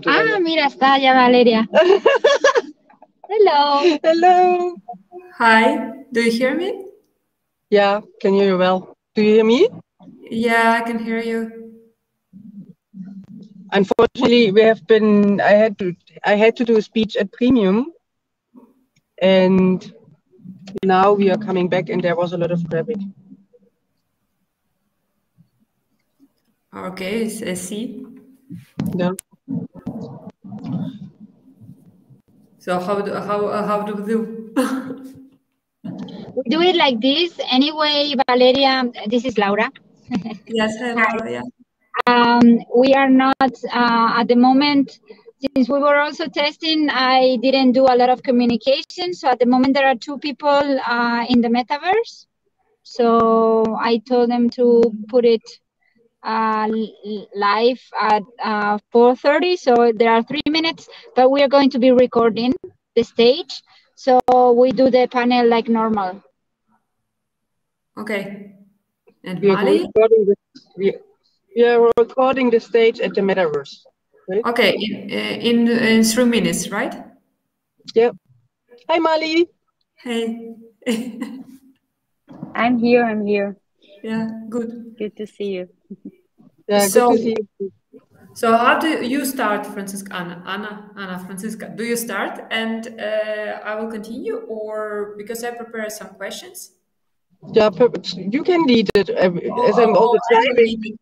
Ah, mira, está ya Valeria. Hello. Hello. Hi, do you hear me? Yeah, can hear you well. Do you hear me? Yeah, I can hear you. Unfortunately, I had to do a speech at Premium, and now we are coming back, and there was a lot of traffic. Okay, I see. Yeah. So how do we do? We do it like this. Anyway, Valeria, this is Laura. Yes, hello, yeah. We are not at the moment, since we were also testing, I didn't do a lot of communication. So at the moment there are 2 people in the metaverse. So I told them to put it live at 4:30. So there are 3 minutes, but we are going to be recording the stage. So we do the panel like normal. Okay. And We are Mali? we are recording the stage at the metaverse. Right? Okay, in 3 minutes, right? Yeah. Hi, Mali. Hey. I'm here. Yeah, good. Good to see you. Yeah, good to see you. So how do you start, Francisca? Anna, Francisca, do you start and I will continue, or because I prepare some questions? Yeah, perfect. You can lead it as I'm also driving.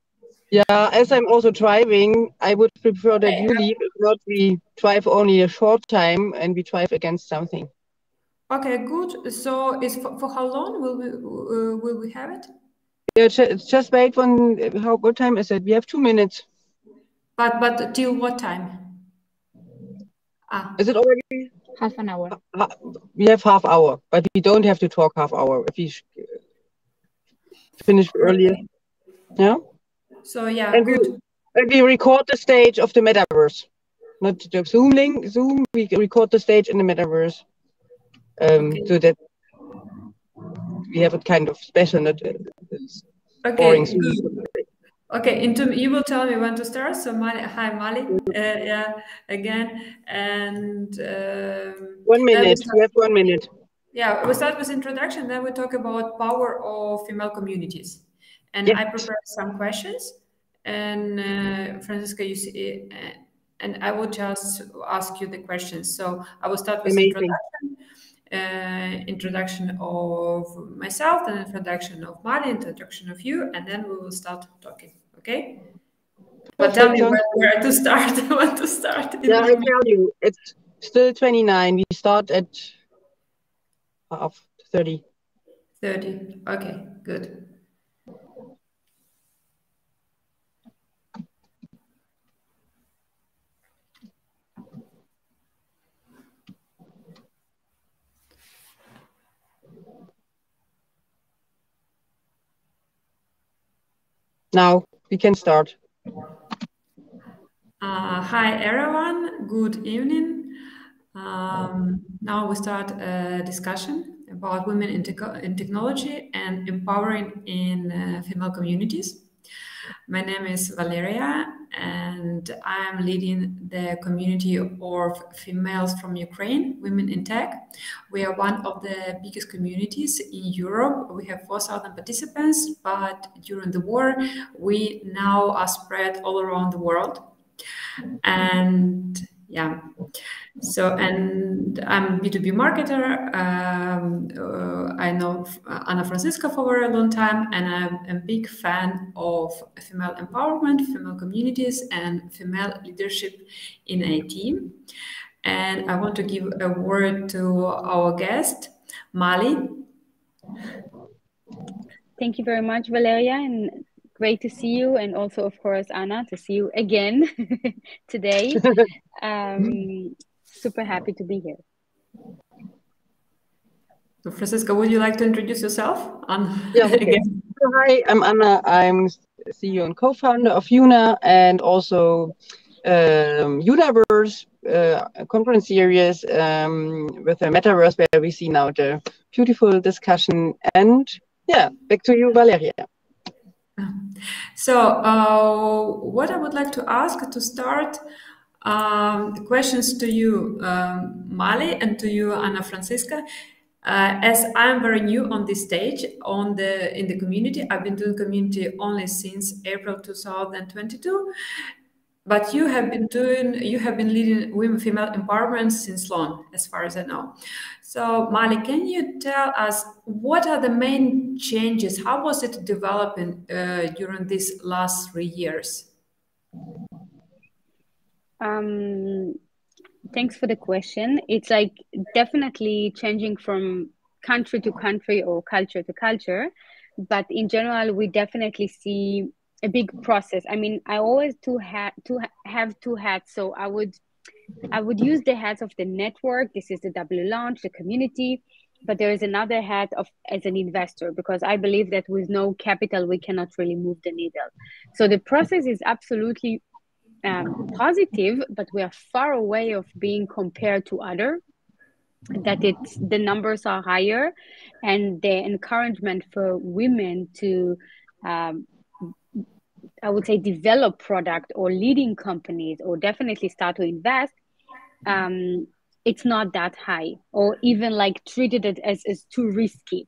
Yeah, as I'm also driving, I would prefer that you lead. If not, we drive only a short time and we drive against something. Okay, good. So, is for how long will we have it? Yeah, just wait. What time is it? We have 2 minutes. But till what time? Is it already half an hour? We have half hour, but we don't have to talk half hour if we finish earlier. Yeah. So yeah, and good. We record the stage of the metaverse, not the Zoom link. Zoom. We record the stage in the metaverse, so that we have a kind of special, not boring. Okay, you will tell me when to start. So, Mali, hi, Mali. Yeah, again, and 1 minute. We have 1 minute. Yeah, we start with introduction. Then we talk about power of female communities, and I prepared some questions. And Francisca, you see, and I will just ask you the questions. So I will start with introduction of myself, then introduction of Mali, introduction of you, and then we will start talking. Okay? But tell me where to start. When to start? Yeah, I tell you, it's still 29. We start at 30. 30. Okay, good. Now we can start. Hi everyone, good evening. Now we start a discussion about women in technology and empowering in female communities. My name is Valeria and I am leading the community of females from Ukraine, Women in Tech. We are one of the biggest communities in Europe. We have 4,000 participants, but during the war, we now are spread all around the world. And yeah, so, and I'm a B2B marketer. I know Anna Francisca for a very long time, and I'm a big fan of female empowerment, female communities, and female leadership in IT. And I want to give a word to our guest, Mali. Thank you very much, Valeria, and great to see you, and also, of course, Anna, to see you again today. Super happy to be here. So, Francisca, would you like to introduce yourself? Yeah, okay. Hi, I'm Anna. I'm CEO and co-founder of Yuna, and also Universe conference series with the Metaverse, where we see now the beautiful discussion. And yeah, back to you, Valeria. So what I would like to ask to start, Questions to you, Mali, and to you, Ana Francisca. As I'm very new on this stage, in the community, I've been doing community only since April 2022. But you have been leading women female empowerment since long, as far as I know. So Mali, can you tell us what are the main changes? How was it developing during these last 3 years? Thanks for the question. It's like definitely changing from country to country or culture to culture, but in general, we definitely see a big process. I mean, I always have two hats, so I would use the hats of the network. This is the W Launch, the community, but there is another hat as an investor, because I believe that with no capital we cannot really move the needle. So the process is absolutely positive, but we are far away of being compared to other. That the numbers are higher, and the encouragement for women to I would say develop product or leading companies or definitely start to invest, it's not that high, or even like treated it as too risky.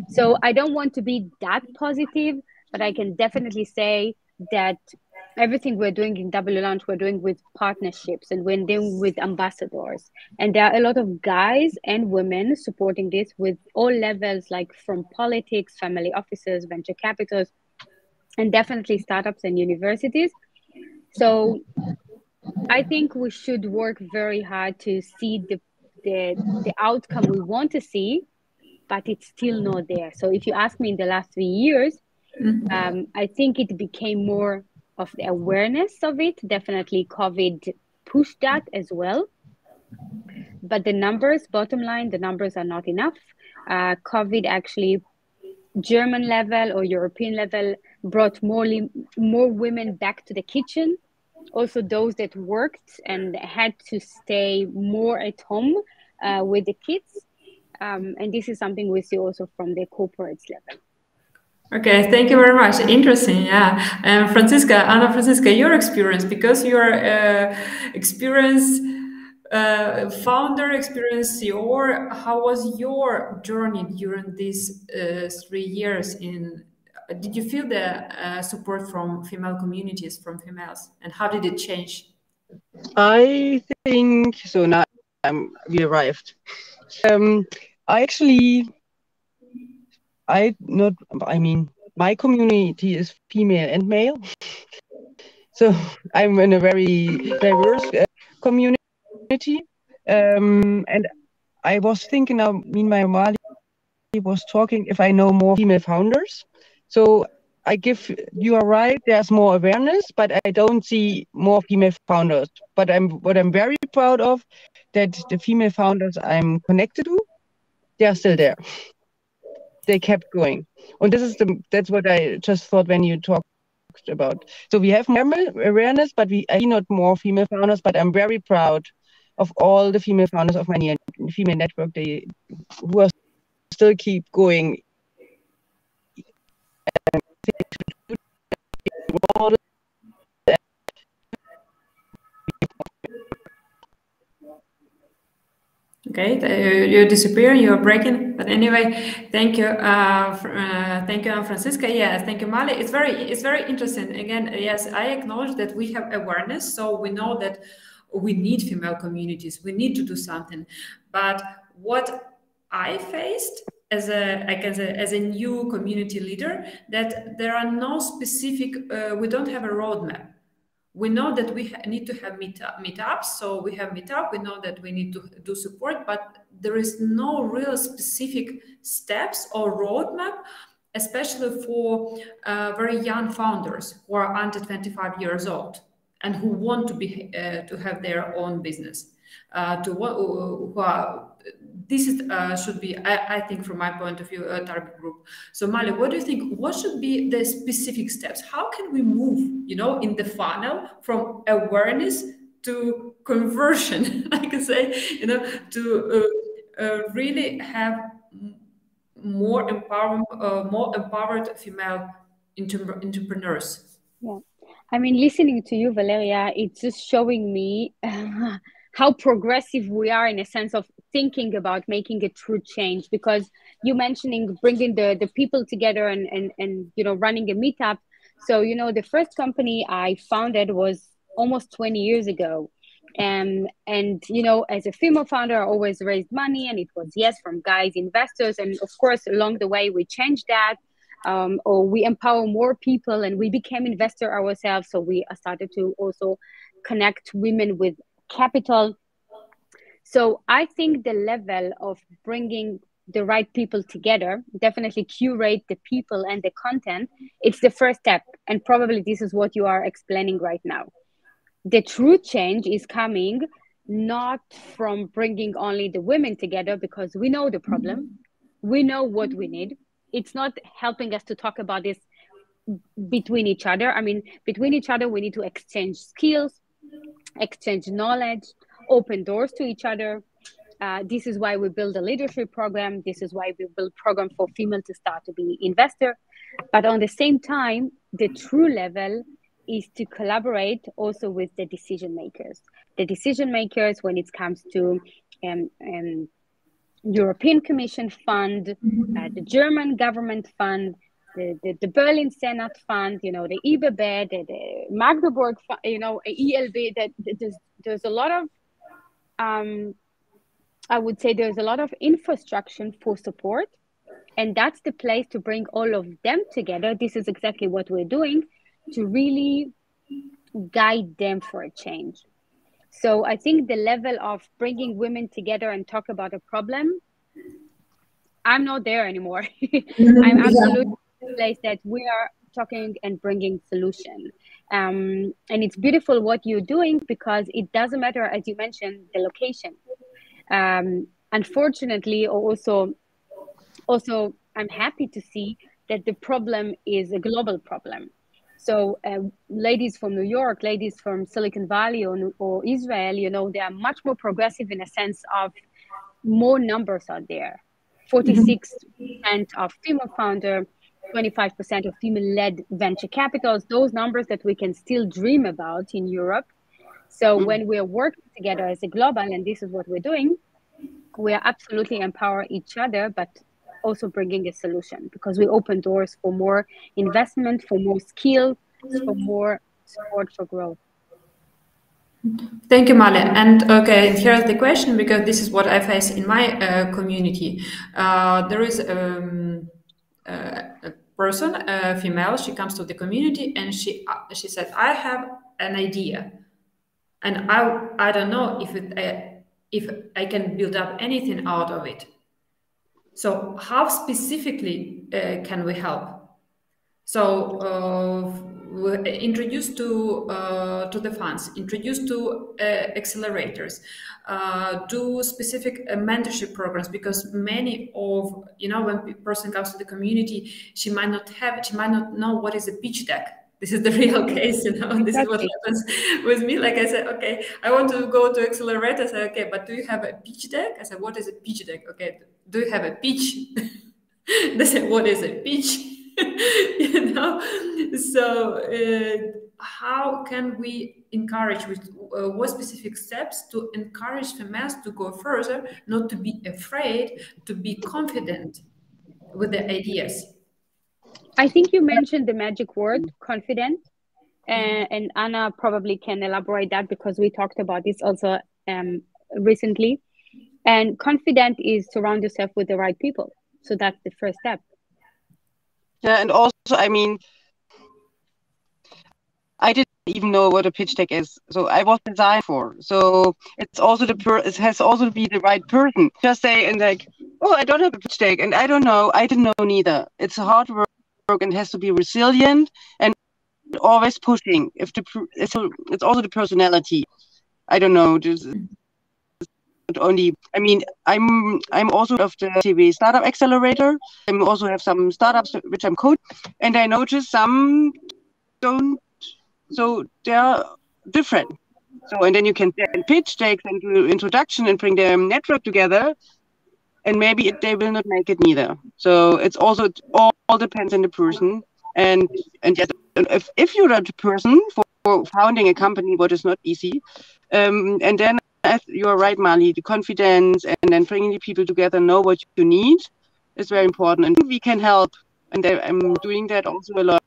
So I don't want to be that positive, but I can definitely say that everything we're doing in W Launch, we're doing with partnerships, and we're doing with ambassadors. And there are a lot of guys and women supporting this with all levels, like from politics, family offices, venture capitals, and definitely startups and universities. So I think we should work very hard to see the outcome we want to see, but it's still not there. So if you ask me in the last 3 years, I think it became more of the awareness of it. Definitely COVID pushed that as well. But the numbers, bottom line, the numbers are not enough. COVID actually, German level or European level, brought more women back to the kitchen. Also those that worked and had to stay more at home with the kids. And this is something we see also from the corporates level. Okay, thank you very much. Interesting, yeah. And Ana Francisca, your experience, because you are experienced founder, experienced CEO, how was your journey during these 3 years? Did you feel the support from female communities, from females, and how did it change? I think so. Now we arrived. My community is female and male, so I'm in a very diverse community. And I was thinking now, meanwhile, Mali was talking if I know more female founders. So you are right, there's more awareness, but I don't see more female founders. But what I'm very proud of, that the female founders I'm connected to, they are still there. They kept going. And that's what I just thought when you talked about. So we have more awareness, but I see not more female founders, but I'm very proud of all the female founders of my female network, who are still keep going. Okay, you're disappearing, you're breaking. But anyway, thank you, thank you, Francisca. Yes, thank you, Mali. It's very interesting. Again, yes, I acknowledge that we have awareness, so we know that we need female communities. We need to do something. But what I faced as a new community leader, that there are no specific. We don't have a roadmap. We know that we need to have meetups, so we have meetup. We know that we need to do support, but there is no real specific steps or roadmap, especially for very young founders who are under 25 years old and who want to have their own business. This should be, I think, from my point of view, a target group. So Mali, what do you think? What should be the specific steps? How can we move, in the funnel from awareness to conversion? I can say, to really have more empowered female entrepreneurs. Yeah, I mean, listening to you, Valeria, it's just showing me how progressive we are in a sense of thinking about making a true change. Because you mentioning bringing the people together and running a meetup. So the first company I founded was almost 20 years ago. And as a female founder, I always raised money, and it was from guys investors, and of course along the way we changed that, or we empower more people, and we became investor ourselves. So we started to also connect women with capital. So I think the level of bringing the right people together, definitely curate the people and the content, it's the first step, and probably this is what you are explaining right now. The true change is coming not from bringing only the women together, because we know the problem, we know what we need. It's not helping us to talk about this between each other. I mean, between each other, we need to exchange skills, exchange knowledge, open doors to each other. This is why we build a leadership program. This is why we build program for female to start to be investor. But on the same time, the true level is to collaborate also with the decision makers. The decision makers when it comes to European Commission fund, the German government fund, the Berlin Senate fund, the IBB, the Magdeburg fund, ELB. That there's a lot of, I would say there's a lot of infrastructure for support, and that's the place to bring all of them together. This is exactly what we're doing, to really guide them for a change. So I think the level of bringing women together and talk about a problem, I'm not there anymore. I'm absolutely in the place that we are talking and bringing solution. And it's beautiful what you're doing, because it doesn't matter, as you mentioned, the location. Unfortunately, also I'm happy to see that the problem is a global problem. So ladies from New York, ladies from Silicon Valley or Israel, they are much more progressive in a sense of more numbers out there. 46% of female founder, 25% of female-led venture capitals, those numbers that we can still dream about in Europe. So when we're working together as a global, and this is what we're doing, we are absolutely empower each other, but also bringing a solution, because we open doors for more investment, for more skill, for more support for growth. Thank you, Male. And okay, here's the question, because this is what I face in my community. There is a person, a female, she comes to the community and she said, I have an idea and I don't know if I can build up anything out of it. So how specifically can we help? So we're introduced to the funds, introduced to accelerators, do specific mentorship programs, because many of, when a person comes to the community, she might not know what is a pitch deck. This is the real case, This exactly. Is what happens with me. Like I said, okay, I want to go to accelerator. I said, okay, but do you have a pitch deck? I said, what is a pitch deck? Okay, do you have a pitch? They said, what is a pitch? So how can we encourage, with what specific steps to encourage females to go further, not to be afraid, to be confident with their ideas? I think you mentioned the magic word, confident, and Anna probably can elaborate that, because we talked about this also recently. And confident is surround yourself with the right people. So that's the first step. Yeah, and also, I mean, I didn't even know what a pitch deck is, so I was designed for. So it's also it has also to be the right person. Just say and like, oh, I don't have a pitch deck, and I don't know, I didn't know neither. It's hard work and has to be resilient and always pushing. It's also the personality. I don't know. Only, I mean, I'm also of the TV Startup Accelerator. I also have some startups which I'm coaching, and I noticed some don't. So they're different. So, and then you can pitch decks and do introduction and bring their network together, and maybe they will not make it neither. So it's also all depends on the person, and yes, if you're that person for founding a company, what is not easy, and then you're right, Marley, the confidence and then bringing the people together, know what you need is very important, and we can help. And I'm doing that also a lot,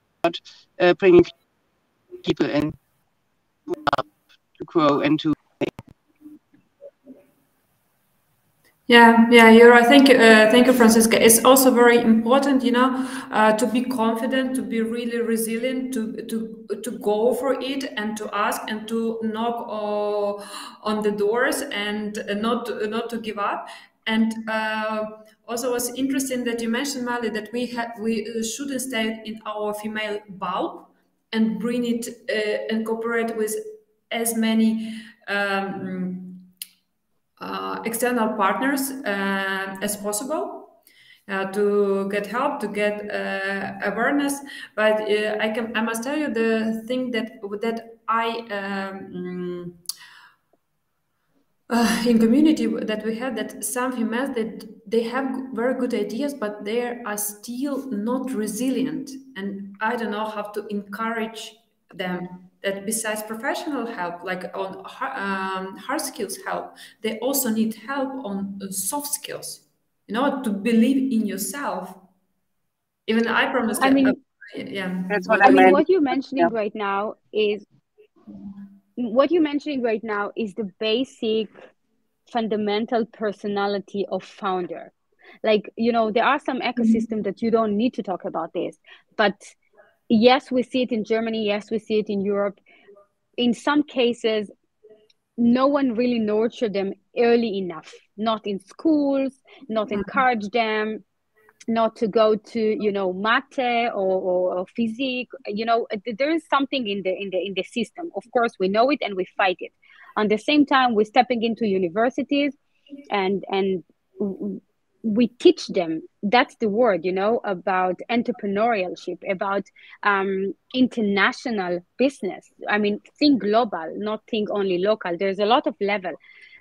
bringing people in to grow and to. Yeah, you're right. Thank you, Franziska. It's also very important, to be confident, to be really resilient, to go for it, and to ask and to knock on the doors, and not to give up. And also, was interesting that you mentioned, Mali, that we shouldn't stay in our female bulb and bring it and cooperate with as many. External partners as possible to get help, to get awareness. But I must tell you the thing that I in community that we have, that some females, that they have very good ideas, but they are still not resilient, and I don't know how to encourage them. That besides professional help, like on hard skills help, they also need help on soft skills, to believe in yourself. Even I promised. I mean, yeah. That's what I mean. What you're mentioning right now is the basic fundamental personality of founder. Like, there are some ecosystems that you don't need to talk about this, but yes, we see it in Germany. Yes, we see it in Europe. In some cases, no one really nurtured them early enough, not in schools, not encourage them, not to go to, mate or physique. There is something in the system. Of course, we know it and we fight it. At the same time, we're stepping into universities and we teach them, that's the word, about entrepreneurship, about international business. I mean, think global, not think only local. There's a lot of level.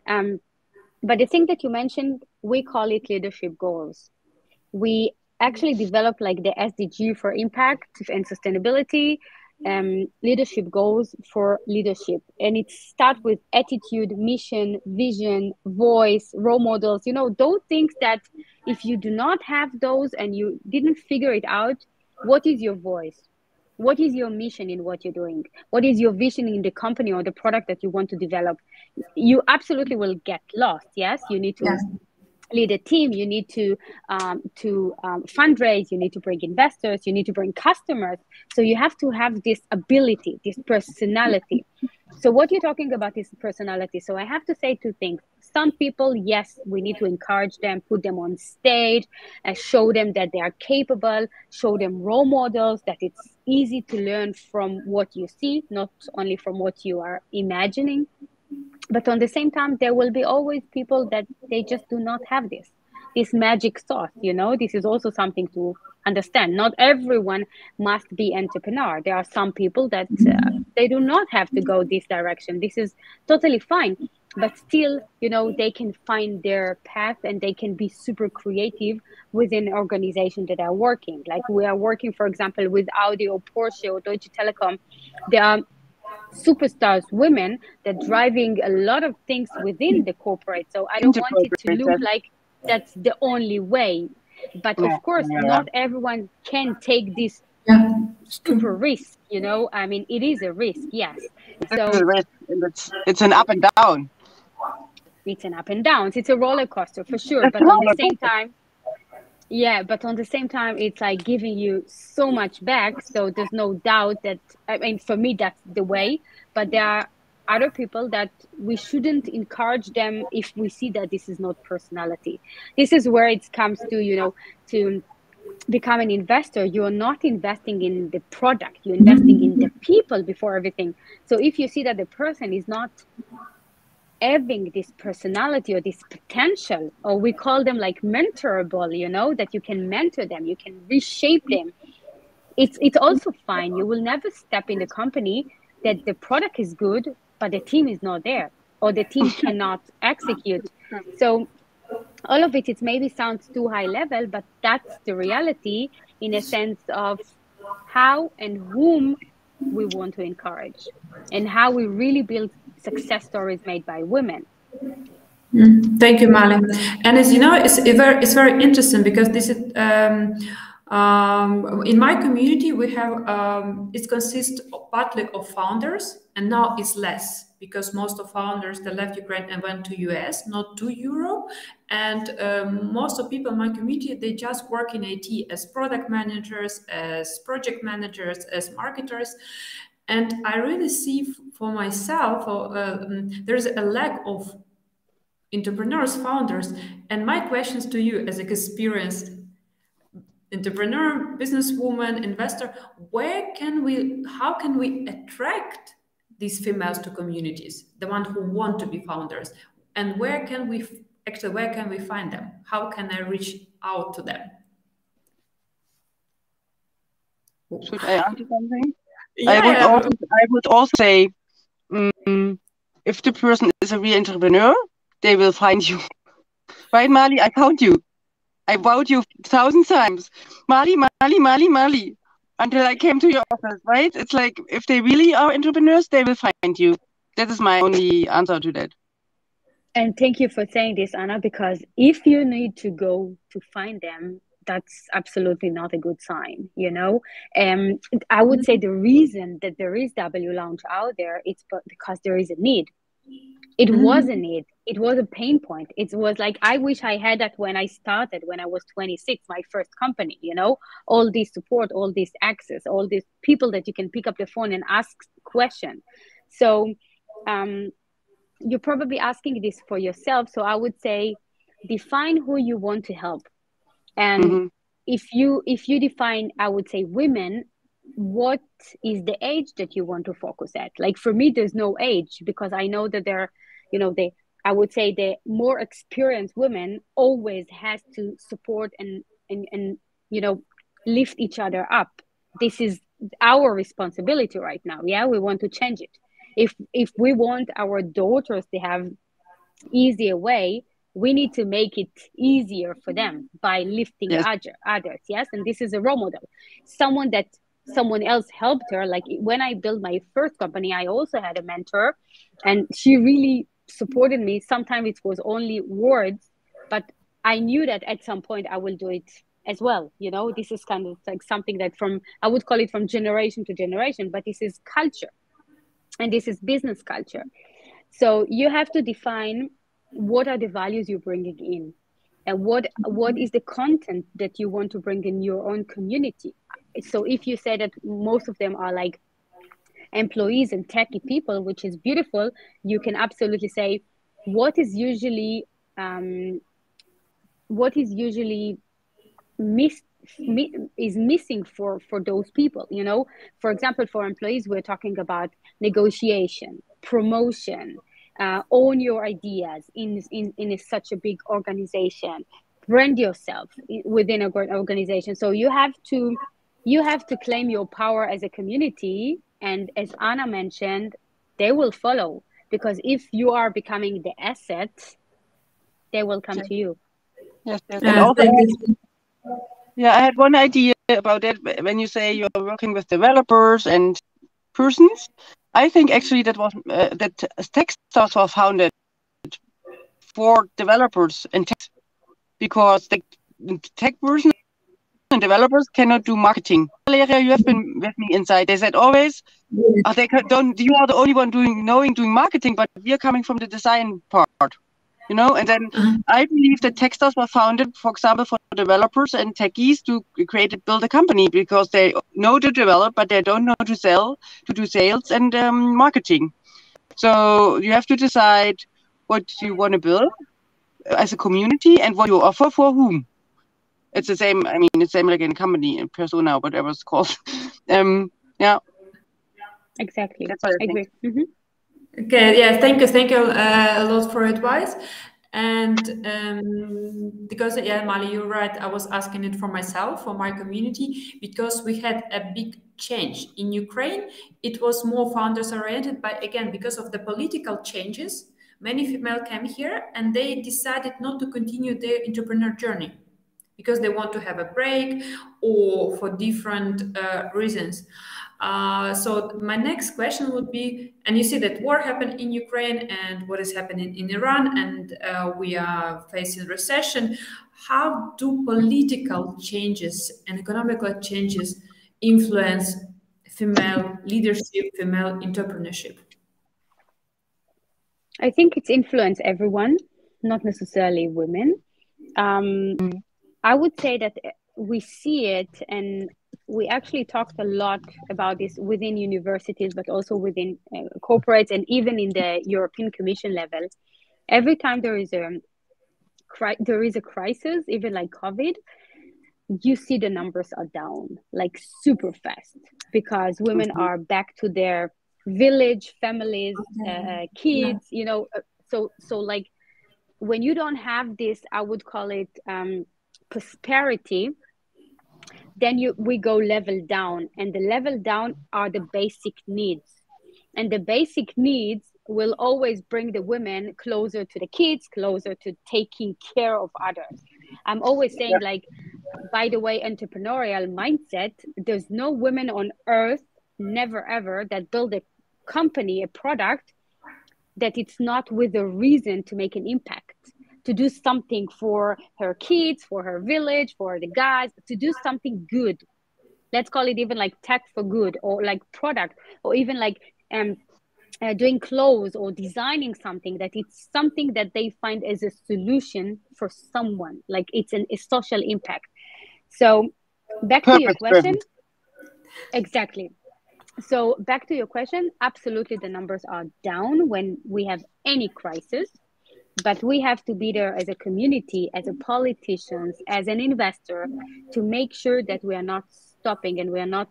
But the thing that you mentioned, we call it leadership goals. We actually developed like the SDG for impact and sustainability, leadership goals for leadership. And it starts with attitude, mission, vision, voice, role models, those things that if you do not have those and you didn't figure it out, what is your voice? What is your mission in what you're doing? What is your vision in the company or the product that you want to develop? You absolutely will get lost. Yes, you need to lead a team, you need to fundraise, you need to bring investors, you need to bring customers. So you have to have this ability, this personality. So what you're talking about is personality. So I have to say two things. Some people, yes, we need to encourage them, put them on stage, show them that they are capable, show them role models, that it's easy to learn from what you see, not only from what you are imagining. But on the same time, there will be always people that they just do not have this magic sauce. This is also something to understand. Not everyone must be entrepreneur. There are some people that they do not have to go this direction. This is totally fine. But still, they can find their path and they can be super creative within an organization that are working. Like we are working, for example, with Audi or Porsche or Deutsche Telekom. There are superstars, women that driving a lot of things within the corporate. So I don't want it to look like that's the only way. But of course, not everyone can take this super risk. I mean, it is a risk, yes. So it's an up and down. It's an up and down. It's a roller coaster for sure. But on the same time, it's like giving you so much back. So there's no doubt that, I mean, for me, that's the way. But there are other people that we shouldn't encourage them if we see that this is not personality. This is where it comes to, to become an investor. You're not investing in the product. You're investing in the people before everything. So if you see that the person is not having this personality or this potential, or we call them like mentorable, that you can mentor them, you can reshape them, it's also fine. You will never step in the company that the product is good, but the team is not there, or the team cannot execute. So all of it maybe sounds too high level, but that's the reality in a sense of how and whom we want to encourage, and how we really build success stories made by women. Thank you, Mali. And as you know, it's very interesting because this is in my community we have it consists partly of founders, and now it's less because most of founders they left Ukraine and went to US, not to Europe. And most of people in my community they just work in IT as product managers, as project managers, as marketers. And I really see for myself there's a lack of entrepreneurs, founders. And my questions to you as an experienced entrepreneur, businesswoman, investor, how can we attract these females to communities, the ones who want to be founders? And where can we find them? How can I reach out to them? Should I answer something? Yeah. I would also say, if the person is a real entrepreneur, they will find you. Right, Mali? I found you. I vowed you 1,000 times. Mali, Mali, Mali, Mali. Until I came to your office, right? It's like, if they really are entrepreneurs, they will find you. That is my only answer to that. And thank you for saying this, Anna, because if you need to go to find them, that's absolutely not a good sign, you know? I would say the reason that there is W Lounge out there, it's because there is a need. It was a need. It was a pain point. It was like, I wish I had that when I started, when I was 26, my first company, you know, all this support, all this access, all these people that you can pick up the phone and ask questions. So you're probably asking this for yourself. So I would say, define who you want to help. And if you define, I would say, women, what is the age that you want to focus at? Like for me, there's no age, because I know that there, you know, I would say the more experienced women always has to support and you know, lift each other up. This is our responsibility right now. Yeah, we want to change it. If we want our daughters to have easier way, we need to make it easier for them by lifting others. Yes, and this is a role model. Someone else helped her. Like when I built my first company, I also had a mentor, and she really supported me. Sometimes it was only words, but I knew that at some point I will do it as well. You know, this is kind of like something that I would call it from generation to generation, but this is culture, and this is business culture. So you have to define what are the values you're bringing in, and what is the content that you want to bring in your own community. So if you say that most of them are like employees and techie people, which is beautiful, you can absolutely say what is usually missing for those people. You know, for example, for employees, we're talking about negotiation, promotion, own your ideas in such a big organization, brand yourself within a great organization. So you have to claim your power as a community, and as Anna mentioned, they will follow, because if you are becoming the asset, they will come to you. Yes. And also, I had one idea about that. When you say you're working with developers and persons, I think actually that was that Techstars was founded for developers and tech, because the tech person and developers cannot do marketing. Valeria, you have been with me inside. They said always, you are the only one doing marketing, but we are coming from the design part, you know. And then I believe that Techstars was founded, for example, for developers and techies to build a company, because they know to develop, but they don't know to do sales and marketing. So you have to decide what you want to build as a community and what you offer for whom. It's the same. I mean, it's the same like in a company, in persona, whatever it's called. Yeah. Exactly. That's what I agree. Okay. Yeah. Thank you a lot for advice. And because Mali, you're right. I was asking it for myself, for my community, because we had a big change in Ukraine. It was more founders oriented, but again, because of the political changes, many females came here and they decided not to continue their entrepreneur journey. because they want to have a break or for different reasons. So my next question would be, and you see that war happened in Ukraine and what is happening in Iran, and we are facing recession. How do political changes and economical changes influence female leadership, female entrepreneurship? I think it's influenced everyone, not necessarily women. I would say that we see it, and we actually talked a lot about this within universities, but also within corporates and even in the European Commission level. Every time there is a crisis, even like COVID, you see the numbers are down like super fast because women are back to their village, families, kids, you know. So like when you don't have this, I would call it prosperity, then we go level down, and the level down are the basic needs, and the basic needs will always bring the women closer to the kids, closer to taking care of others. I'm always saying, like, by the way, entrepreneurial mindset, there's no women on earth, never ever, that build a company, a product, that it's not with a reason to make an impact, to do something for her kids, for her village, for the guys, to do something good. Let's call it even like tech for good, or like product, or even like doing clothes or designing something, that it's something that they find as a solution for someone, like it's a social impact. So back to your question. Exactly. So back to your question, absolutely the numbers are down when we have any crisis, but we have to be there as a community, as a politicians, as an investor, to make sure that we are not stopping and we are not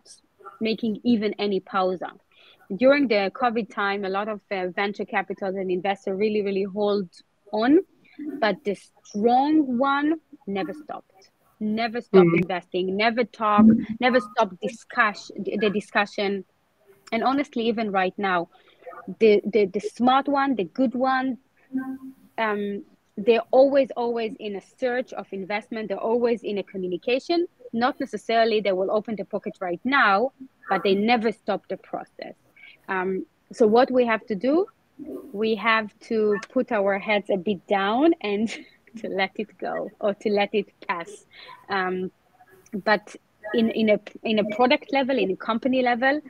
making even any pause. During the COVID time, a lot of venture capitals and investors really hold on, but the strong one never stopped. Never stop investing, never talk, never stop the discussion. And honestly, even right now, the smart one, the good one, they're always in a search of investment. They're always in a communication. Not necessarily they will open the pocket right now, but they never stop the process. So what we have to do, we have to put our heads a bit down and to let it go, or to let it pass. But in a product level, in a company level,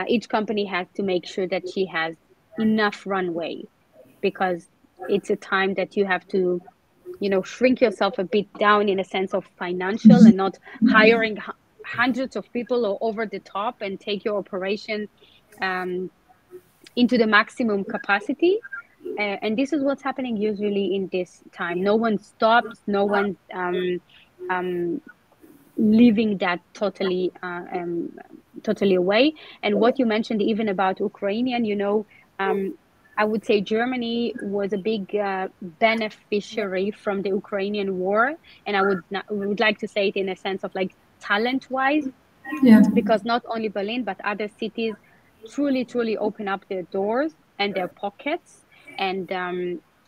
each company has to make sure that she has enough runway, because it's a time that you have to, you know, shrink yourself a bit down in a sense of financial, and not hiring hundreds of people or over the top and take your operation into the maximum capacity. And this is what's happening usually in this time. No one stops, no one leaving that totally away. And what you mentioned even about Ukrainian, you know, I would say Germany was a big beneficiary from the Ukrainian war, and I would like to say it in a sense of like talent-wise, because not only Berlin but other cities truly open up their doors and their pockets, and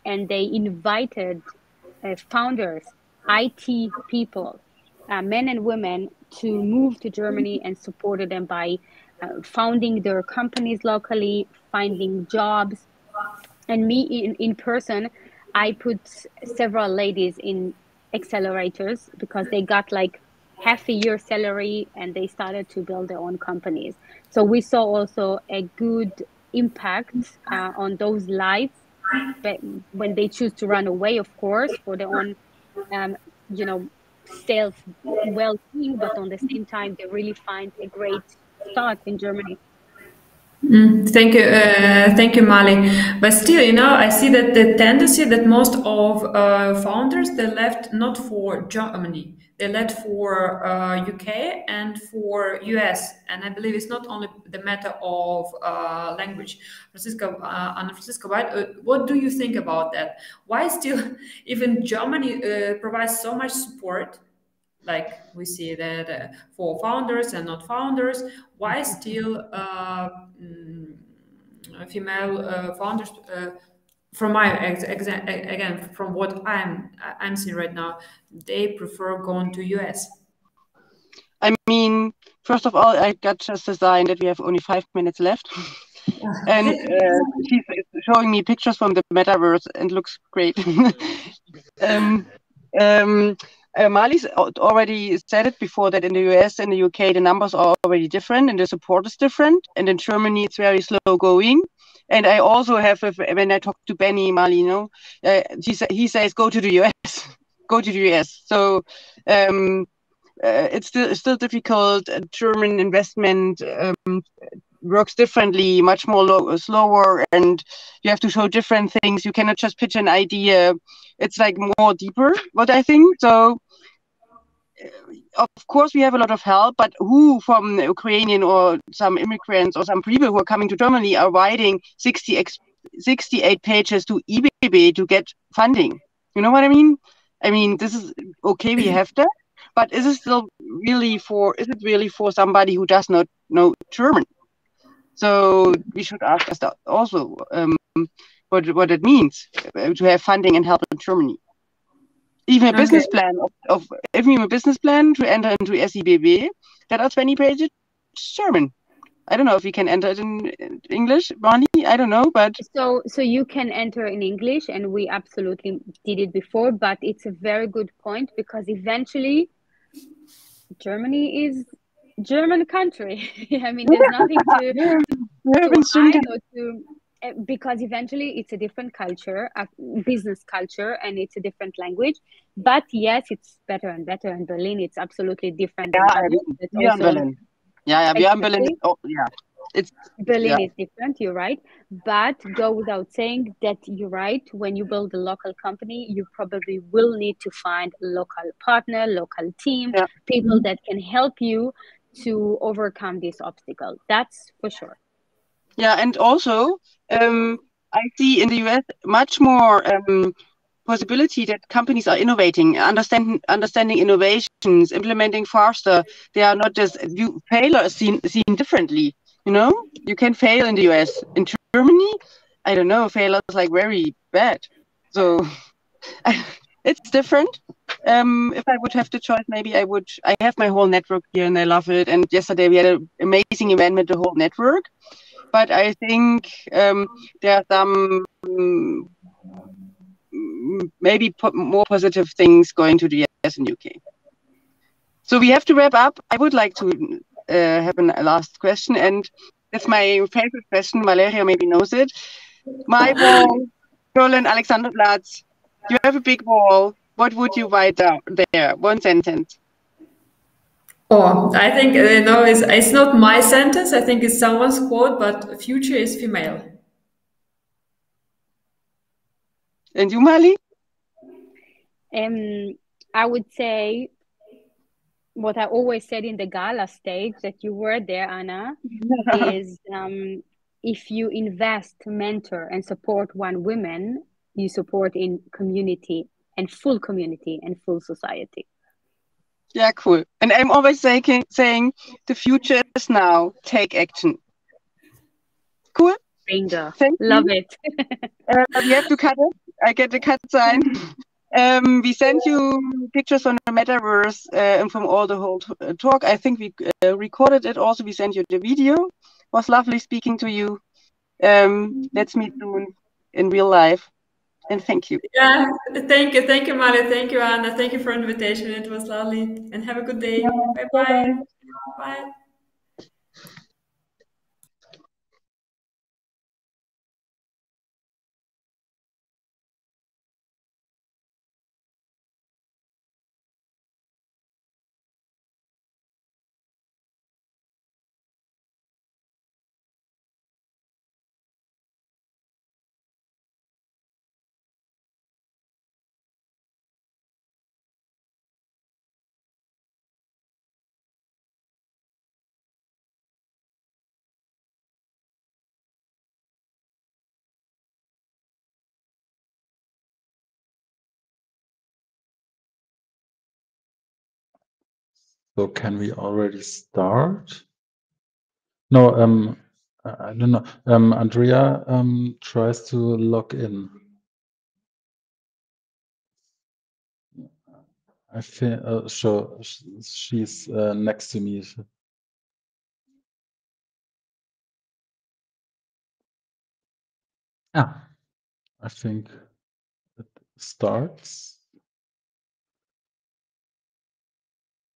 they invited founders, IT people, men and women, to move to Germany, and supported them by founding their companies locally, finding jobs. And me in person, I put several ladies in accelerators because they got like half a year salary and they started to build their own companies. So we saw also a good impact on those lives, but when they choose to run away, of course, for their own, you know, self well-being, but on the same time, they really find a great start in Germany. Thank you, Mali. But still, you know, I see that the tendency that most of founders, they left not for Germany, they left for UK and for US, and I believe it's not only the matter of language. Anna Francisca White, what do you think about that? Why still even Germany provides so much support? Like we see that for founders and not founders, why still female founders from my again, from what I'm seeing right now, they prefer going to US. I mean, first of all, I got just a sign that we have only 5 minutes left. And she's showing me pictures from the metaverse and looks great. Marley's already said it before that in the US and the UK, the numbers are already different and the support is different. And in Germany, it's very slow going. And I also have, when I talk to Benny, Marley, you know, he says, go to the US, go to the US. So it's still difficult. German investment works differently, much more slower, and you have to show different things. You cannot just pitch an idea. It's like more deeper, what I think. So of course we have a lot of help, but who from Ukrainian or some immigrants or some people who are coming to Germany are writing 68 pages to EBB to get funding? You know what I mean? I mean, this is okay, we have that, but is it really for somebody who does not know German? So we should ask us also what it means to have funding and help in Germany. Even a business plan even a business plan to enter into SEBB, that are 20 pages German. I don't know if we can enter it in English, Bonnie. I don't know, but so you can enter in English, and we absolutely did it before. But it's a very good point, because eventually Germany is German country. I mean, there's nothing to hide or to, because eventually it's a different culture, a business culture, and it's a different language. But yes, it's better and better. In Berlin, it's absolutely different. We are in Berlin. Yeah, we are in Berlin. Oh, yeah. Berlin is different, you're right. But go without saying that you're right. When you build a local company, you probably will need to find a local partner, local team, people that can help you to overcome this obstacle. That's for sure. Yeah, and also I see in the US much more possibility that companies are innovating, understanding innovations, implementing faster. They are not just failure seen differently. You know, you can fail in the US. In Germany, I don't know, failure is like very bad. So it's different. If I would have the choice, maybe I would. I have my whole network here and I love it. And yesterday we had an amazing event with the whole network. But I think there are some maybe more positive things going to the US and UK. So we have to wrap up. I would like to have a last question, and it's my favorite question. Valeria maybe knows it. My wall, Berlin, Alexanderplatz. You have a big wall. What would you write down there? One sentence. Oh, I think it's not my sentence. I think it's someone's quote, but future is female. And you, Mali? I would say what I always said in the gala stage that you were there, Anna, is if you invest, mentor, and support one woman, you support in community and full society. Yeah, cool. And I'm always saying the future is now. Take action. Cool. Bingo. Love it. We have to cut it. I get the cut sign. We sent you pictures from the metaverse and from all the whole talk. I think we recorded it also. We sent you the video. It was lovely speaking to you. Let's meet soon in real life. And thank you. Yeah, thank you, Mali. Thank you, Anna. Thank you for the invitation. It was lovely. And have a good day. Yeah, bye-bye. Bye. So can we already start? No, I don't know. Andrea tries to log in. I feel so she's next to me. Ah, I think it starts.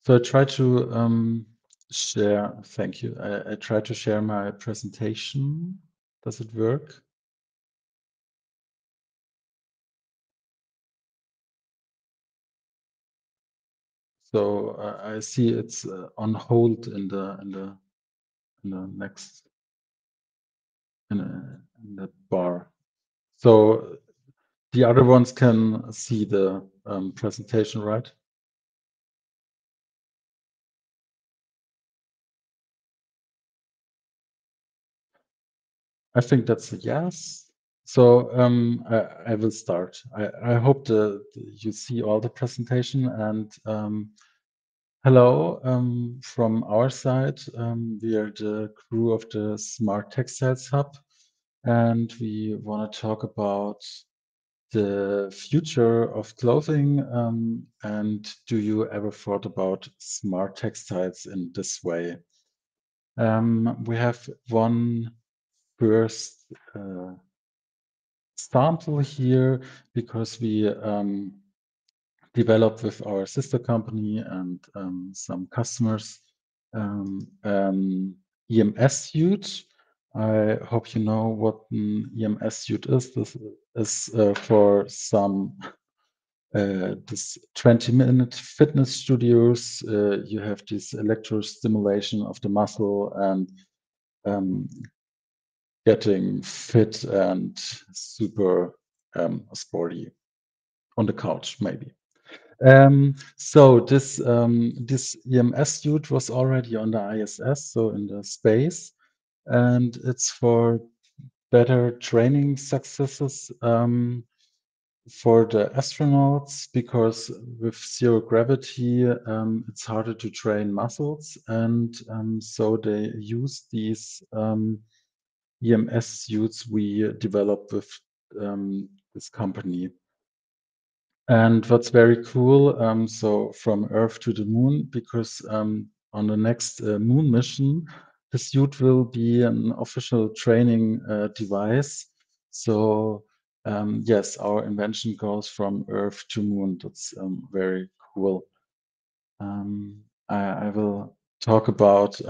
So I try to share. Thank you. I try to share my presentation. Does it work? So I see it's on hold in the next in the bar. So the other ones can see the presentation, right? I think that's a yes. So I will start. I hope you see all the presentation and hello from our side. We are the crew of the Smart Textiles Hub, and we want to talk about the future of clothing. And do you ever thought about smart textiles in this way? We have one first sample here because we developed with our sister company and some customers EMS suit. I hope you know what an EMS suit is. This is for some this 20-minute fitness studios. You have this electro stimulation of the muscle and getting fit and super sporty on the couch, maybe. So this EMS suit was already on the ISS, so in the space, and it's for better training successes for the astronauts because with zero gravity, it's harder to train muscles, and so they use these EMS suits we developed with this company. And what's very cool, so from Earth to the Moon, because on the next moon mission, the suit will be an official training device. So yes, our invention goes from Earth to Moon. That's very cool. I will talk about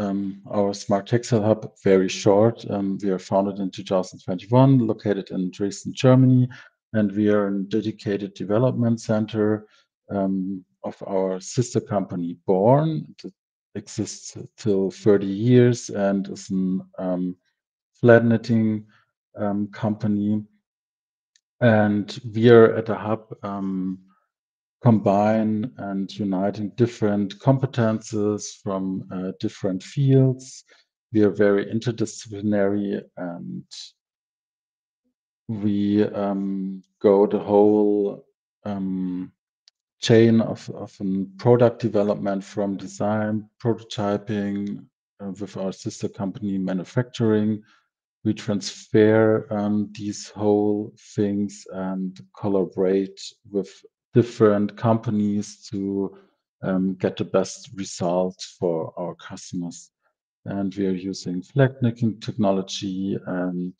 our Smart Textile Hub very short. We are founded in 2021, located in Dresden, Germany, and we are a dedicated development center of our sister company, Born. It exists till 30 years and is a flat knitting company. And we are at a hub combine and uniting different competences from different fields. We are very interdisciplinary and we go the whole chain of product development from design, prototyping with our sister company manufacturing. We transfer these whole things and collaborate with different companies to get the best result for our customers. And we are using flat knitting technology and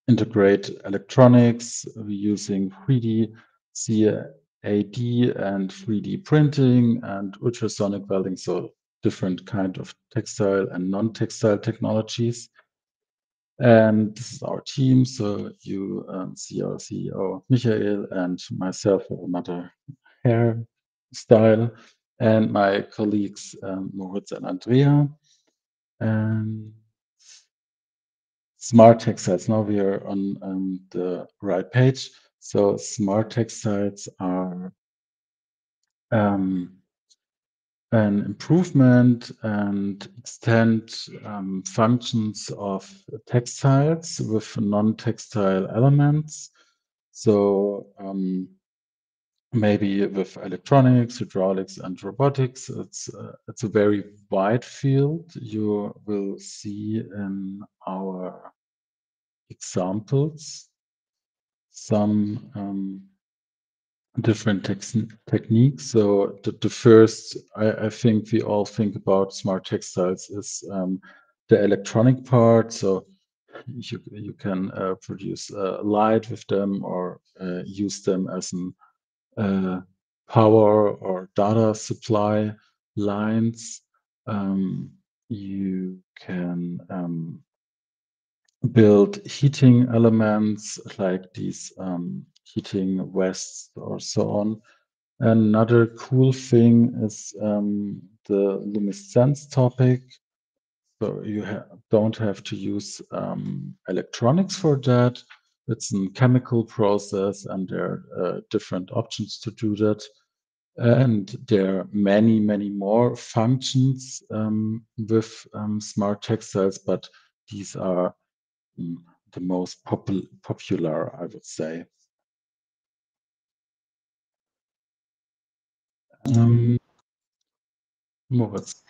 integrate electronics. We're using 3D CAD and 3D printing and ultrasonic welding, so different kind of textile and non-textile technologies. And this is our team. So you see our CEO, Michael, and myself with another hairstyle, and my colleagues, Moritz and Andrea. And Smart Textiles. Now we are on the right page. So Smart Textiles are an improvement and extend functions of textiles with non-textile elements. So maybe with electronics, hydraulics, and robotics, it's a very wide field. You will see in our examples some different techniques. So the first, I think we all think about smart textiles is the electronic part. So you can produce light with them or use them as an power or data supply lines. You can build heating elements like these heating vests or so on. Another cool thing is the luminescence topic. So you don't have to use electronics for that. It's a chemical process, and there are different options to do that. And there are many, many more functions with smart textiles, but these are the most popular, I would say. Moritz.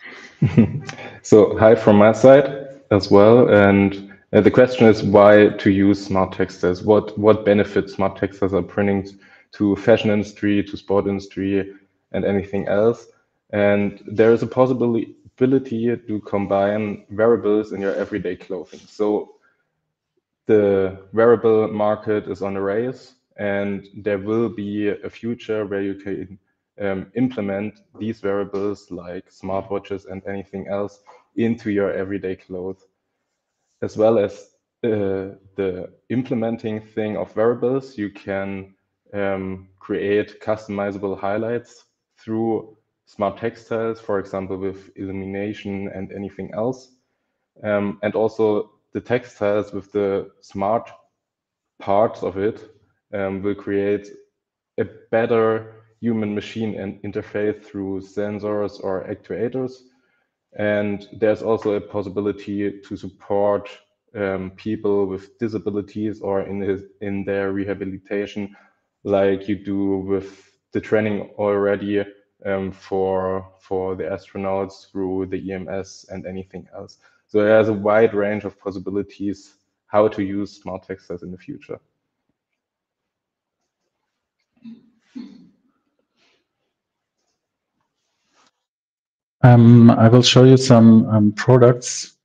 So hi from my side as well. And the question is why to use smart textiles? What benefits smart textiles are bringing to fashion industry, to sport industry, and anything else? And there is a possibility to combine wearables in your everyday clothing. So the wearable market is on a race, and there will be a future where you can implement these wearables like smartwatches and anything else into your everyday clothes, as well as the implementing thing of wearables. You can create customizable highlights through smart textiles, for example, with illumination and anything else. And also the textiles with the smart parts of it will create a better human-machine interface through sensors or actuators. And there's also a possibility to support people with disabilities or in their rehabilitation, like you do with the training already for the astronauts through the EMS and anything else. So there's a wide range of possibilities how to use smart textiles in the future. I will show you some products,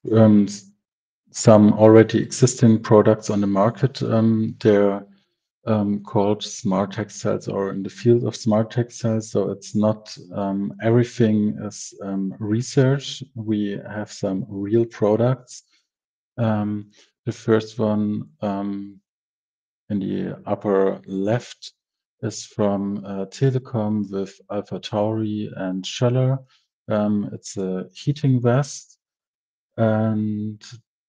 some already existing products on the market. They're called smart textiles or in the field of smart textiles. So it's not everything is research. We have some real products. The first one in the upper left is from Telekom with Alpha Tauri and Scheller. It's a heating vest, and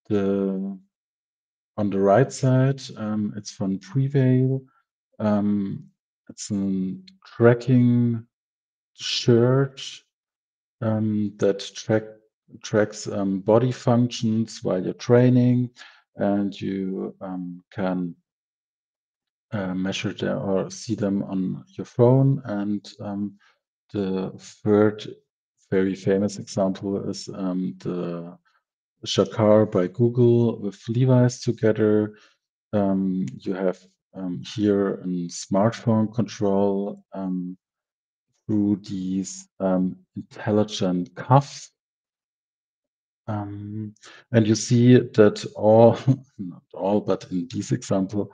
on the right side, it's from Prevail. It's a tracking shirt that tracks body functions while you're training, and you can measure them or see them on your phone. And the third very famous example is the Jacquard by Google with Levi's together. You have here a smartphone control through these intelligent cuffs. And you see that all, not all, but in this example,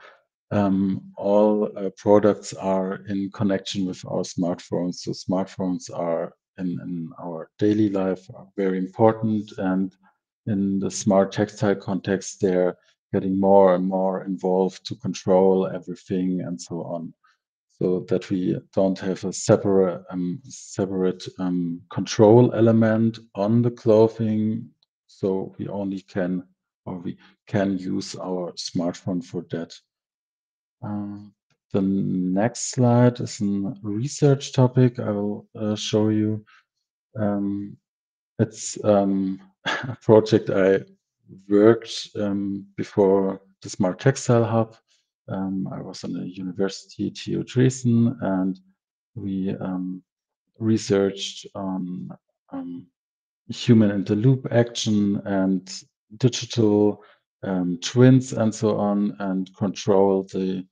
all products are in connection with our smartphones. So smartphones are in our daily life are very important, and in the smart textile context, they're getting more and more involved to control everything and so on, so that we don't have a separate control element on the clothing. So we only can, or we can use our smartphone for that. The next slide is a research topic I will show you. It's a project I worked before the Smart Textile Hub. I was in the University TU Dresden, and we researched on human-in-the-loop action and digital twins and so on, and control the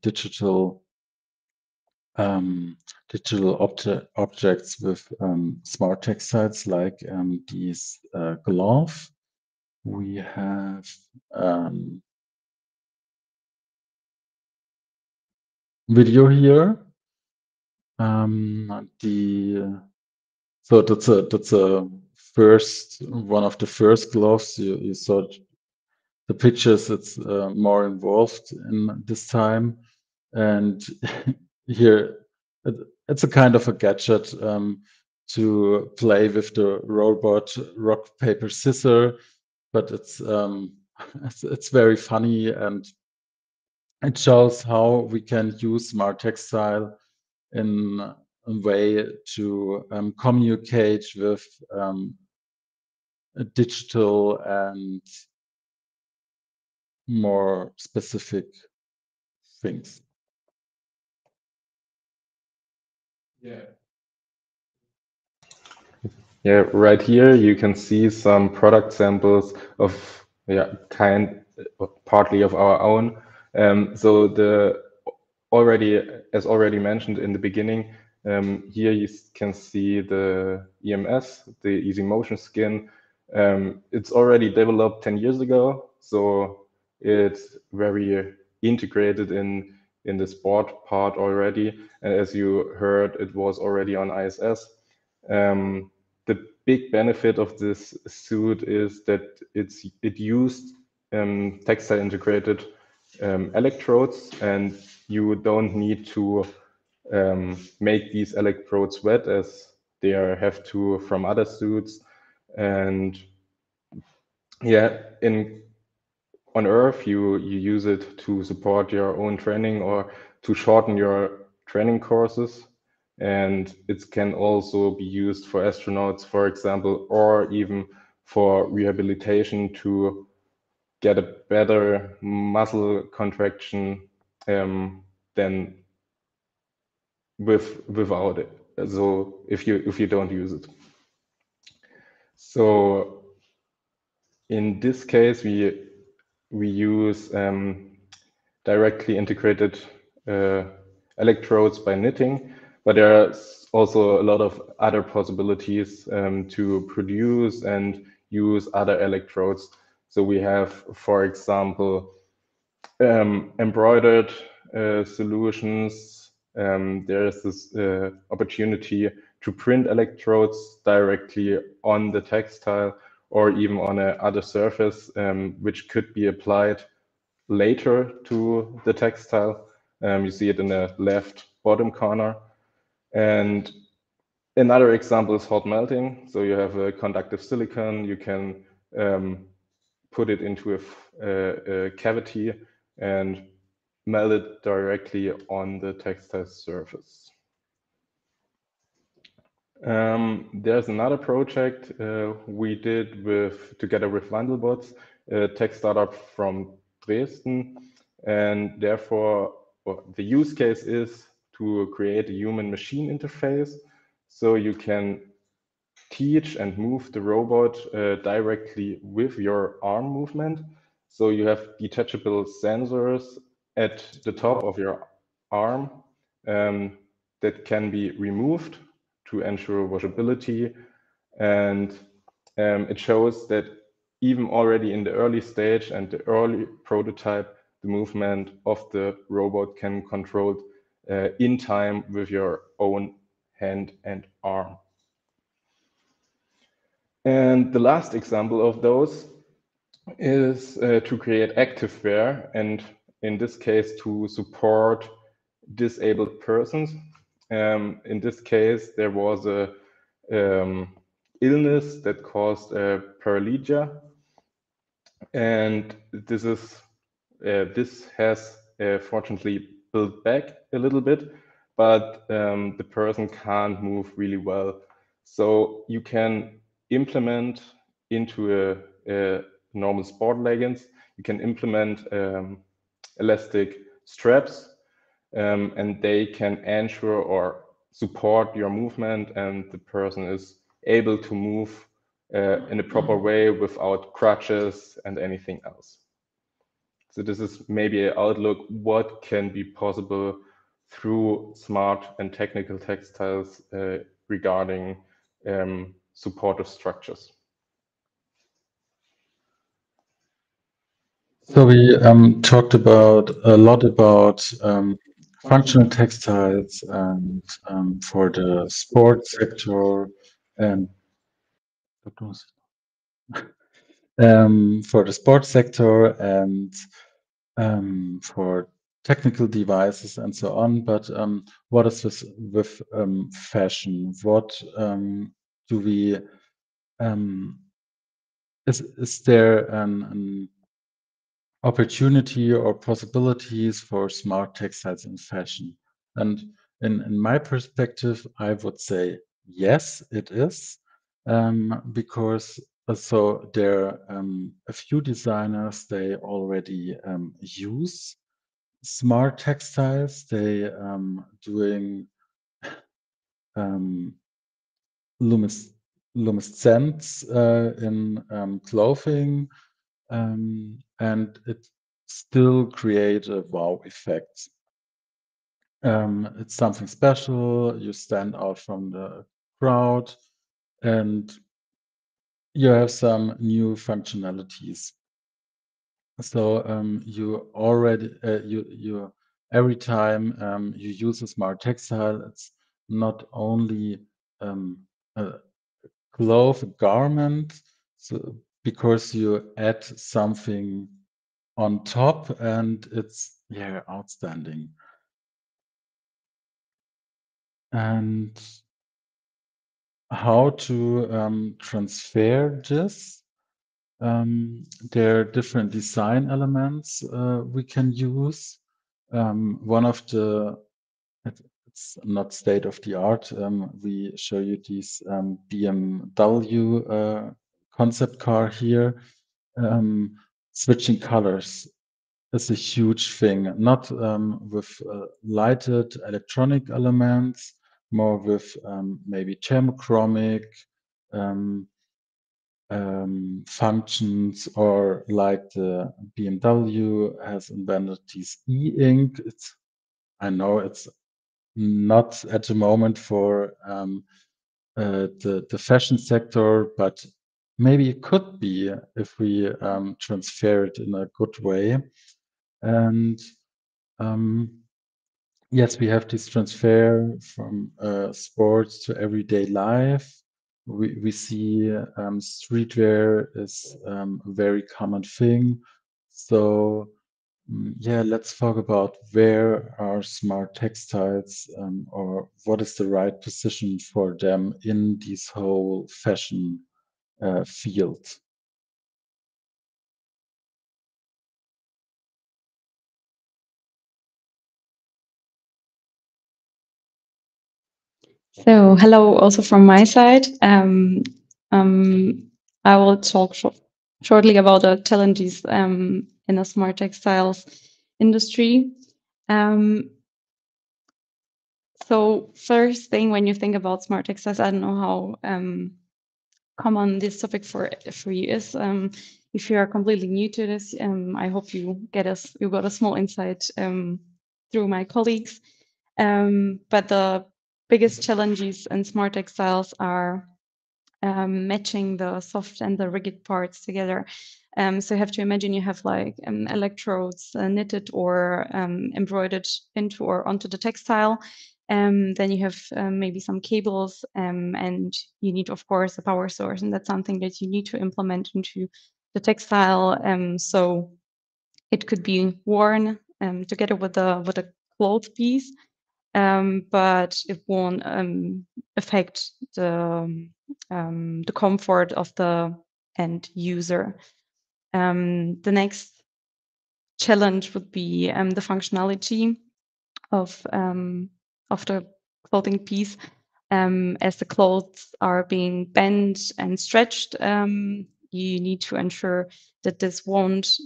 digital digital objects with smart textiles, like these glove. We have video here. So that's a first one of the first gloves you saw. The pictures, it's more involved in this time, and here it's a kind of a gadget to play with the robot rock paper scissor, but it's very funny, and it shows how we can use smart textile in a way to communicate with digital and more specific things. Yeah, right here you can see some product samples of partly of our own. So as already mentioned in the beginning, here you can see the EMS, the Easy Motion skin. It's already developed 10 years ago, so it's very integrated in the sport part already. And as you heard, it was already on ISS. The big benefit of this suit is that it used textile integrated electrodes, and you don't need to make these electrodes wet as they have to from other suits. And yeah, on Earth you use it to support your own training or to shorten your training courses. And it can also be used for astronauts, for example, or even for rehabilitation to get a better muscle contraction than without it. So if you don't use it. So in this case, we use directly integrated electrodes by knitting, but there are also a lot of other possibilities to produce and use other electrodes. So we have, for example, embroidered solutions. There is this opportunity to print electrodes directly on the textile or even on another surface, which could be applied later to the textile. You see it in the left bottom corner. And another example is hot melting. So you have a conductive silicon. You can put it into a cavity and melt it directly on the textile surface. There's another project we did together with Wandelbots, a tech startup from Dresden, and therefore the use case is to create a human-machine interface, so you can teach and move the robot directly with your arm movement. So you have detachable sensors at the top of your arm that can be removed to ensure washability. And it shows that even already in the early stage and the early prototype, the movement of the robot can control in time with your own hand and arm. And the last example of those is to create active wear, and in this case to support disabled persons. In this case, there was a illness that caused paralygia, and this has fortunately built back a little bit, but the person can't move really well. So you can implement into a normal sport leggings, you can implement elastic straps, and they can ensure or support your movement, and the person is able to move in a proper way without crutches and anything else. So this is maybe an outlook what can be possible through smart and technical textiles regarding supportive structures? So we talked about a lot about functional textiles and for the sports sector and for the sports sector and for technical devices and so on. But what is this with fashion? What do we is there an opportunity or possibilities for smart textiles in fashion? And in my perspective, I would say yes, it is, because so there are a few designers, they already use smart textiles. They doing luminescence in clothing, and it still create a wow effect. It's something special. You stand out from the crowd, and you have some new functionalities. So you already you every time you use a smart textile, it's not only a cloth, a garment, so because you add something on top, and it's outstanding. And how to transfer this? There are different design elements we can use. One of the it's not state of the art. We show you this BMW concept car here. Switching colors is a huge thing, not with lighted electronic elements, more with maybe thermochromic functions, or like the BMW has invented this e-ink. I know it's not at the moment for the fashion sector, but maybe it could be if we transfer it in a good way. And yes, we have this transfer from sports to everyday life. We see streetwear is a very common thing. So yeah, let's talk about where are smart textiles, or what is the right position for them in this whole fashion field. So hello also from my side. I will talk shortly about the challenges in the smart textiles industry. So first thing, when you think about smart textiles, I don't know how common this topic for you is. If you are completely new to this, I hope you got a small insight through my colleagues. But the biggest challenges in smart textiles are matching the soft and the rigid parts together. So you have to imagine you have like electrodes knitted or embroidered into or onto the textile. Then you have maybe some cables, and you need, of course, a power source, and that's something that you need to implement into the textile. So it could be worn together with a cloth piece, but it won't affect the comfort of the end user. The next challenge would be the functionality of the clothing piece. As the clothes are being bent and stretched, you need to ensure that these won't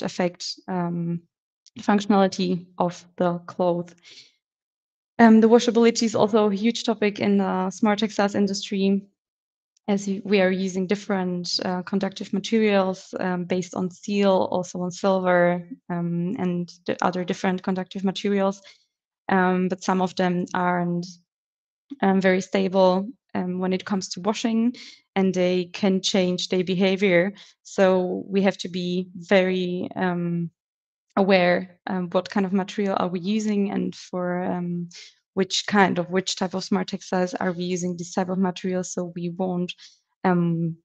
affect the functionality of the cloth. The washability is also a huge topic in the smart textiles industry, as we are using different conductive materials based on steel, also on silver, and the other different conductive materials. but some of them aren't very stable when it comes to washing, and they can change their behavior. So we have to be very aware what kind of material are we using, and for which type of smart textiles are we using this type of material, so we won't in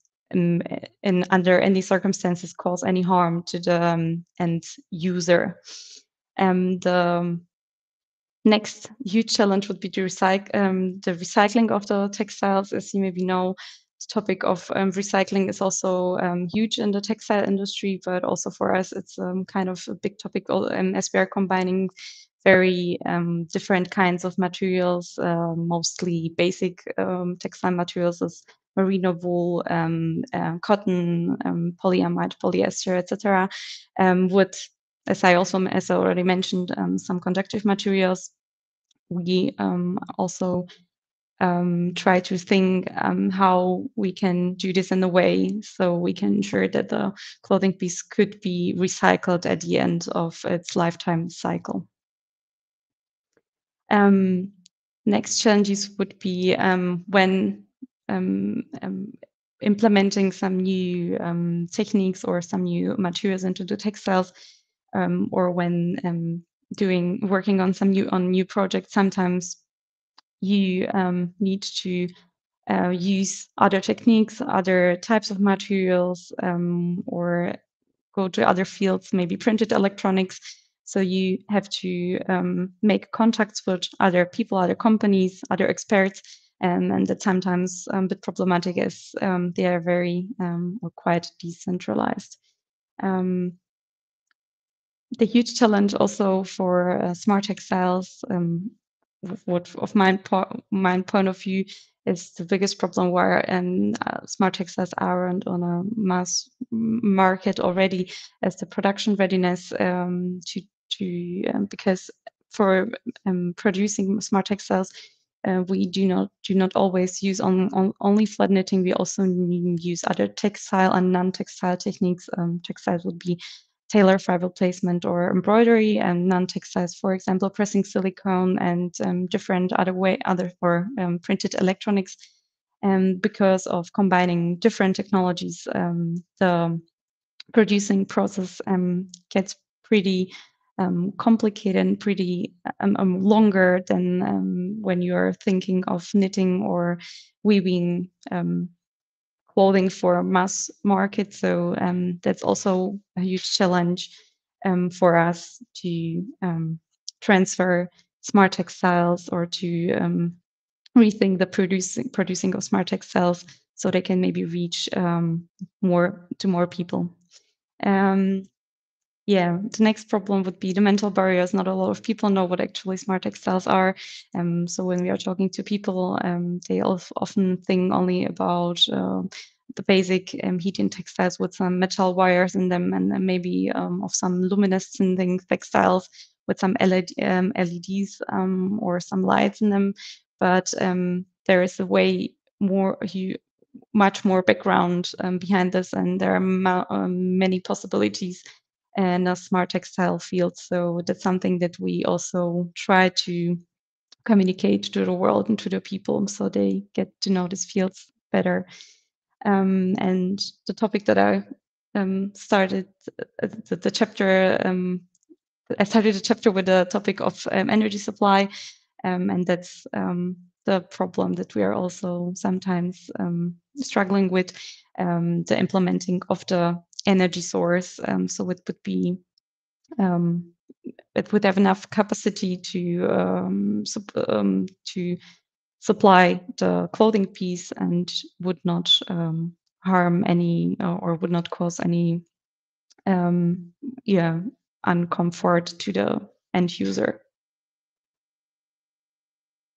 under any circumstances cause any harm to the end user. The next huge challenge would be the recycling of the textiles. As you maybe know, the topic of recycling is also huge in the textile industry, but also for us, it's kind of a big topic as we are combining very different kinds of materials, mostly basic textile materials as merino wool, cotton, polyamide, polyester, etc. With, as I already mentioned, some conductive materials. We also try to think how we can do this in a way so we can ensure that the clothing piece could be recycled at the end of its lifetime cycle. Next challenges would be when implementing some new techniques or some new materials into the textiles, or when working on new projects. Sometimes you need to use other techniques, other types of materials, or go to other fields, maybe printed electronics. So you have to make contacts with other people, other companies, other experts, and that's sometimes a bit problematic as they are very or quite decentralized. The huge challenge also for smart textiles, what of my point of view, is the biggest problem where smart textiles aren't on a mass market already, as the production readiness because for producing smart textiles, we do not always use only flat knitting. We also use other textile and non-textile techniques. Textiles would be tailor fiber placement or embroidery, and non-textiles, for example, pressing silicone and different printed electronics. And because of combining different technologies, the producing process gets pretty complicated and pretty longer than when you're thinking of knitting or weaving clothing for mass market. So that's also a huge challenge for us to transfer smart textiles or to rethink the producing of smart textiles so they can maybe reach more people. Yeah, the next problem would be the mental barriers. Not a lot of people know what actually smart textiles are. So when we are talking to people, they often think only about the basic heating textiles with some metal wires in them, and maybe of some luminescent textiles with some LEDs or some lights in them. But there is much more background behind this, and there are many possibilities in a smart textile field. So that's something that we also try to communicate to the world and to the people so they get to know these fields better. And the topic that I started the chapter, I started the chapter with the topic of energy supply, and that's the problem that we are also sometimes struggling with, the implementing of the energy source. So it would be it would have enough capacity to supply the clothing piece and would not harm any or would not cause any uncomfort to the end user.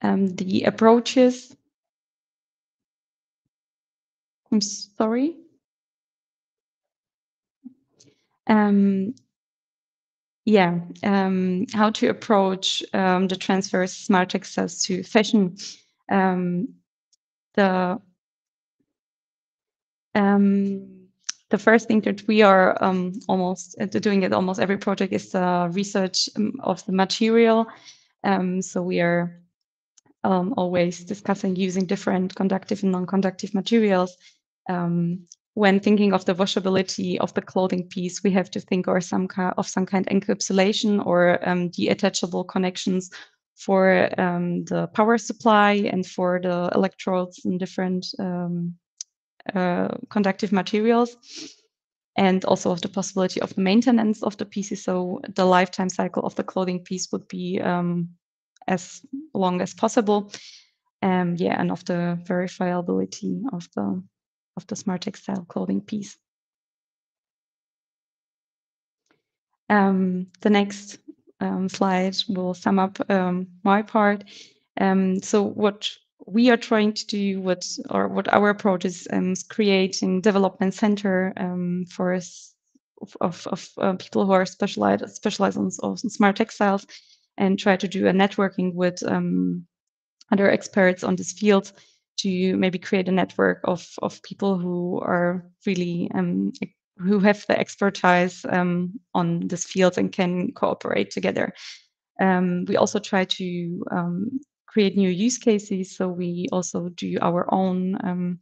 The approaches. I'm sorry. How to approach the transfer of smart textiles to fashion. The first thing that we are almost doing at almost every project is the research of the material. So we are always discussing using different conductive and non-conductive materials. When thinking of the washability of the clothing piece, we have to think of some kind encapsulation or detachable connections for the power supply and for the electrodes and different conductive materials, and also the possibility of maintenance of the pieces. So the lifetime cycle of the clothing piece would be as long as possible. And of the verifiability of the smart textile clothing piece. The next slide will sum up my part. So what we are trying to do, what our approach is creating development center for people who are specialized on smart textiles, and try to do a networking with other experts on this field to maybe create a network of people who are really who have the expertise on this field and can cooperate together. We also try to create new use cases. So we also do our own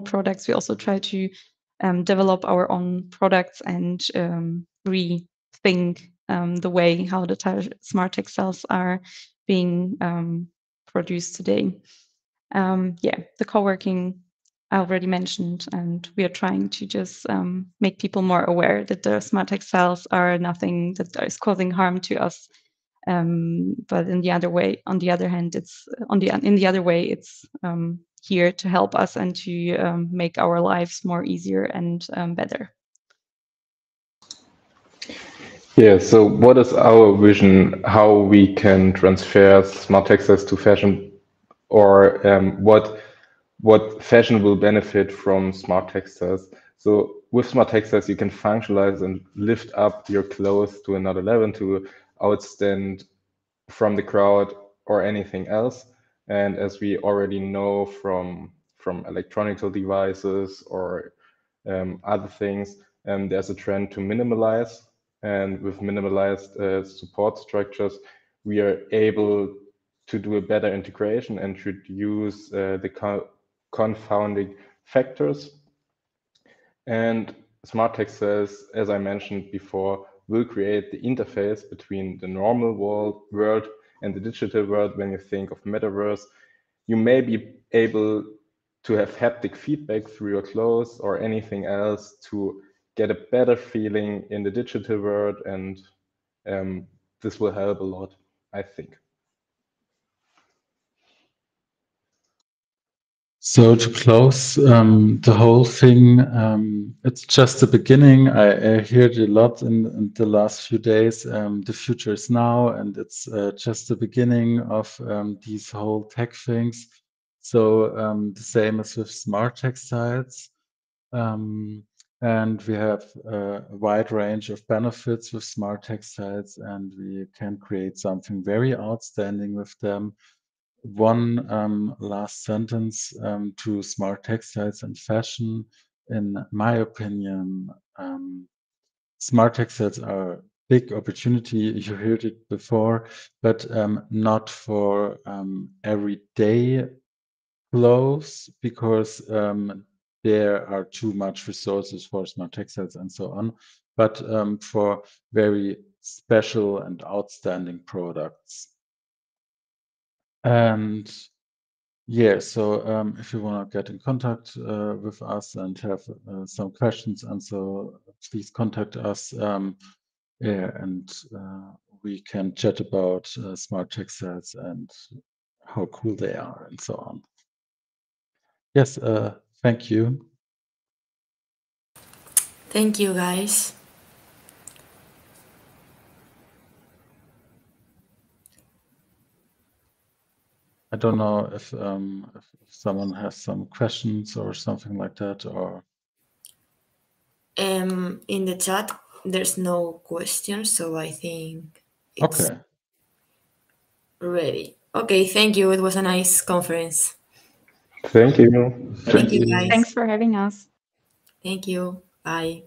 products. We also try to develop our own products and rethink the way how the smart textiles are being produced today. The co-working I already mentioned, and we are trying to just make people more aware that the smart textiles are nothing that is causing harm to us. But in the other hand, it's here to help us and to make our lives more easier and better. Yeah, so what is our vision, how we can transfer smart textiles to fashion, or what fashion will benefit from smart textiles? So with smart textiles, you can functionalize and lift up your clothes to another level, to outstand from the crowd or anything else. And as we already know from electronic devices or other things, there's a trend to minimalize. And with minimalized support structures, we are able to do a better integration and reduce the confounding factors. And smart textiles, as I mentioned before, will create the interface between the normal world and the digital world. When you think of metaverse, you may be able to have haptic feedback through your clothes or anything else to get a better feeling in the digital world, and this will help a lot, I think. So to close the whole thing, it's just the beginning. I heard a lot in the last few days. The future is now, and it's just the beginning of these whole tech things. So the same as with smart textiles. And we have a wide range of benefits with smart textiles, and we can create something very outstanding with them. One last sentence to smart textiles and fashion. In my opinion, smart textiles are a big opportunity. You heard it before, but not for everyday clothes, because there are too much resources for smart textiles and so on, but for very special and outstanding products. And yeah, so if you want to get in contact with us and have some questions, and so please contact us. And we can chat about smart textiles and how cool they are and so on. Yes, thank you. Thank you, guys. I don't know if someone has some questions or something like that, or In the chat, there's no questions, so I think it's okay. ready. Okay, thank you. It was a nice conference. Thank you. Thank you, guys. Thanks for having us. Thank you. Bye.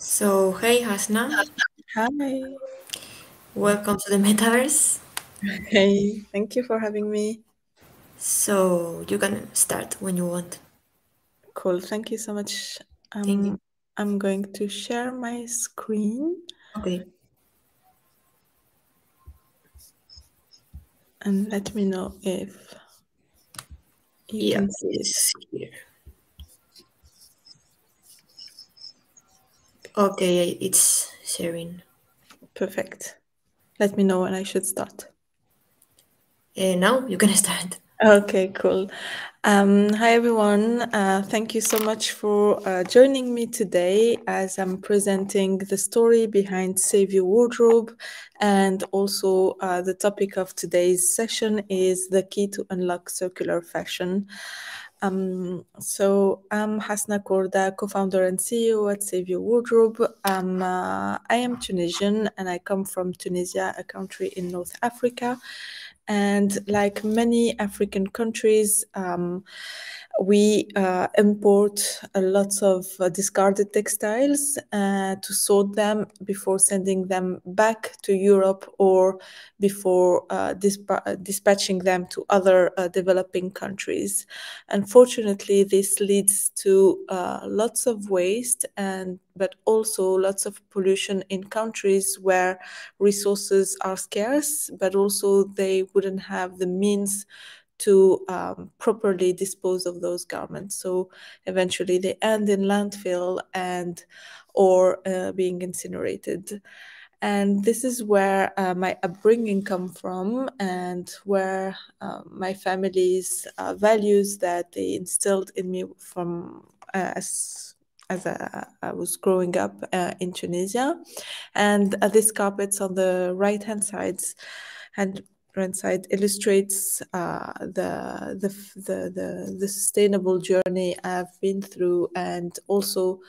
So, hey Hasna, Hi. welcome to the metaverse. Hey, thank you for having me. So, you can start when you want. Cool. Thank you so much. Thank you. I'm going to share my screen. Okay. And let me know if you can see it. It's here. Okay, it's sharing. Perfect. Let me know when I should start. Now you can start. Okay, cool. Hi, everyone. Thank you so much for joining me today as I'm presenting the story behind Save Your Wardrobe. And also the topic of today's session is the key to unlock circular fashion. So I'm Hasna Korda, co-founder and CEO at Save Your Wardrobe. I am Tunisian and I come from Tunisia, a country in North Africa. And like many African countries, we import lots of discarded textiles to sort them before sending them back to Europe or before dispatching them to other developing countries. Unfortunately, this leads to lots of waste but also lots of pollution in countries where resources are scarce, but also they wouldn't have the means to properly dispose of those garments. So eventually they end in landfill or being incinerated. And this is where my upbringing come from and where my family's values that they instilled in me from as I was growing up in Tunisia. And this carpets on the right-hand side illustrates the sustainable journey I've been through and also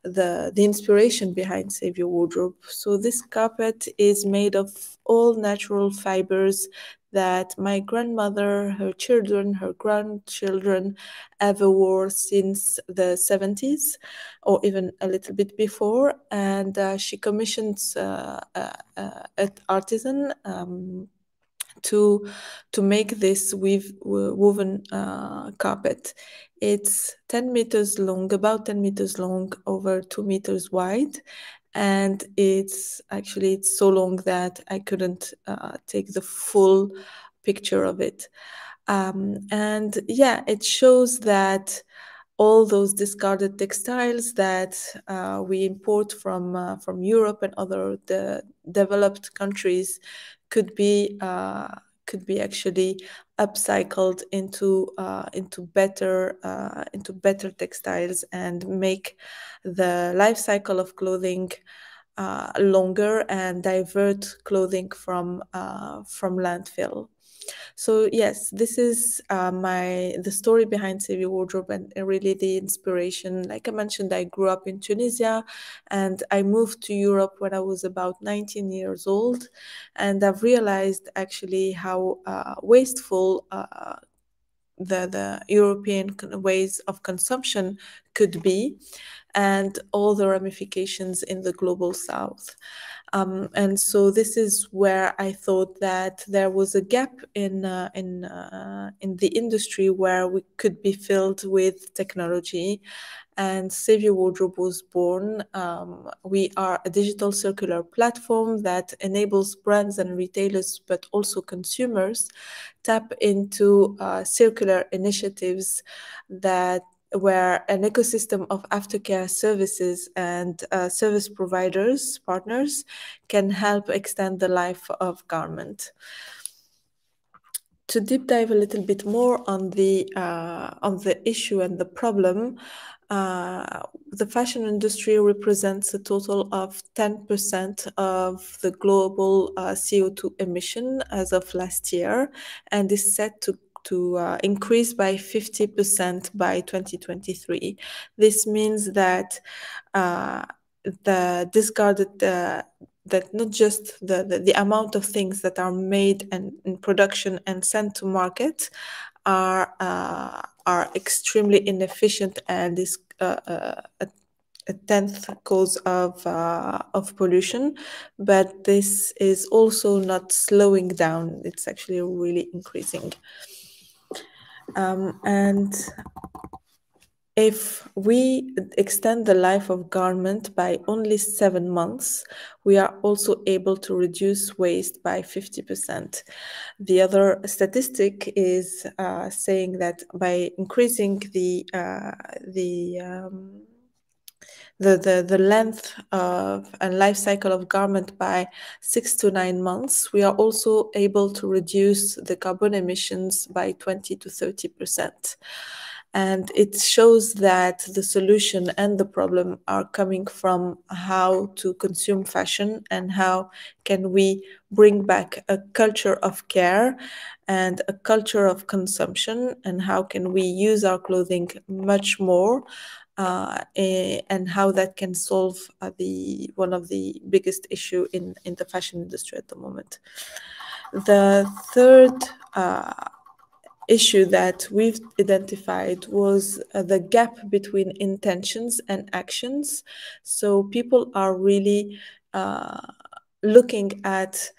the inspiration behind Save Your Wardrobe. So this carpet is made of all natural fibers that my grandmother, her children, her grandchildren ever wore since the 70s or even a little bit before. And she commissions an artisan to make this woven carpet. It's 10 meters long, about 10 meters long, over 2 meters wide. And it's so long that I couldn't take the full picture of it. And yeah, it shows that all those discarded textiles that we import from Europe and other developed countries could be actually upcycled into better textiles and make the life cycle of clothing longer and divert clothing from landfill. So yes, this is the story behind Save Your Wardrobe and really the inspiration. Like I mentioned, I grew up in Tunisia and I moved to Europe when I was about 19 years old. And I've realized actually how wasteful the European ways of consumption could be and all the ramifications in the global south. And so this is where I thought that there was a gap in the industry where we could be filled with technology. And Save Your Wardrobe was born. We are a digital circular platform that enables brands and retailers, but also consumers, tap into circular initiatives where an ecosystem of aftercare services and service providers, partners, can help extend the life of garment. To deep dive a little bit more on the issue and the problem, the fashion industry represents a total of 10% of the global CO2 emission as of last year, and is set to increase by 50% by 2023. This means that the discarded that not just the amount of things that are made and in production and sent to market are extremely inefficient and is 10th cause of pollution, but this is also not slowing down. It's actually really increasing. And if we extend the life of garment by only 7 months, we are also able to reduce waste by 50%. The other statistic is saying that by increasing the length of and life cycle of garment by 6 to 9 months, we are also able to reduce the carbon emissions by 20 to 30%. And it shows that the solution and the problem are coming from how to consume fashion and how can we bring back a culture of care and a culture of consumption, and how can we use our clothing much more, and how that can solve one of the biggest issue in the fashion industry at the moment. The third issue that we've identified was the gap between intentions and actions. So people are really looking at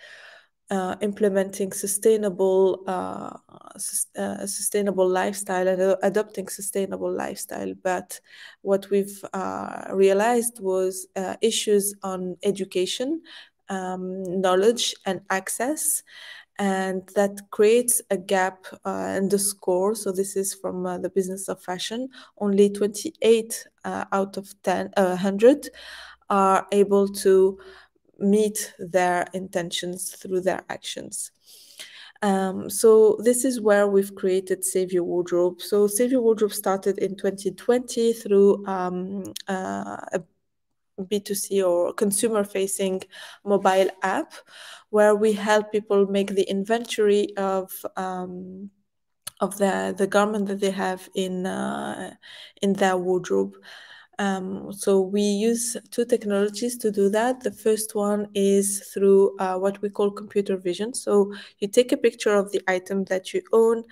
implementing sustainable lifestyle and adopting sustainable lifestyle. But what we've realized was issues on education, knowledge, and access. And that creates a gap in the score. So this is from the Business of Fashion. Only 28 out of 100 are able to meet their intentions through their actions. So this is where we've created Save Your Wardrobe. So Save Your Wardrobe started in 2020 through a B2C or consumer-facing mobile app, where we help people make the inventory of the garment that they have in their wardrobe. So we use two technologies to do that. The first one is through what we call computer vision. So you take a picture of the item that you own,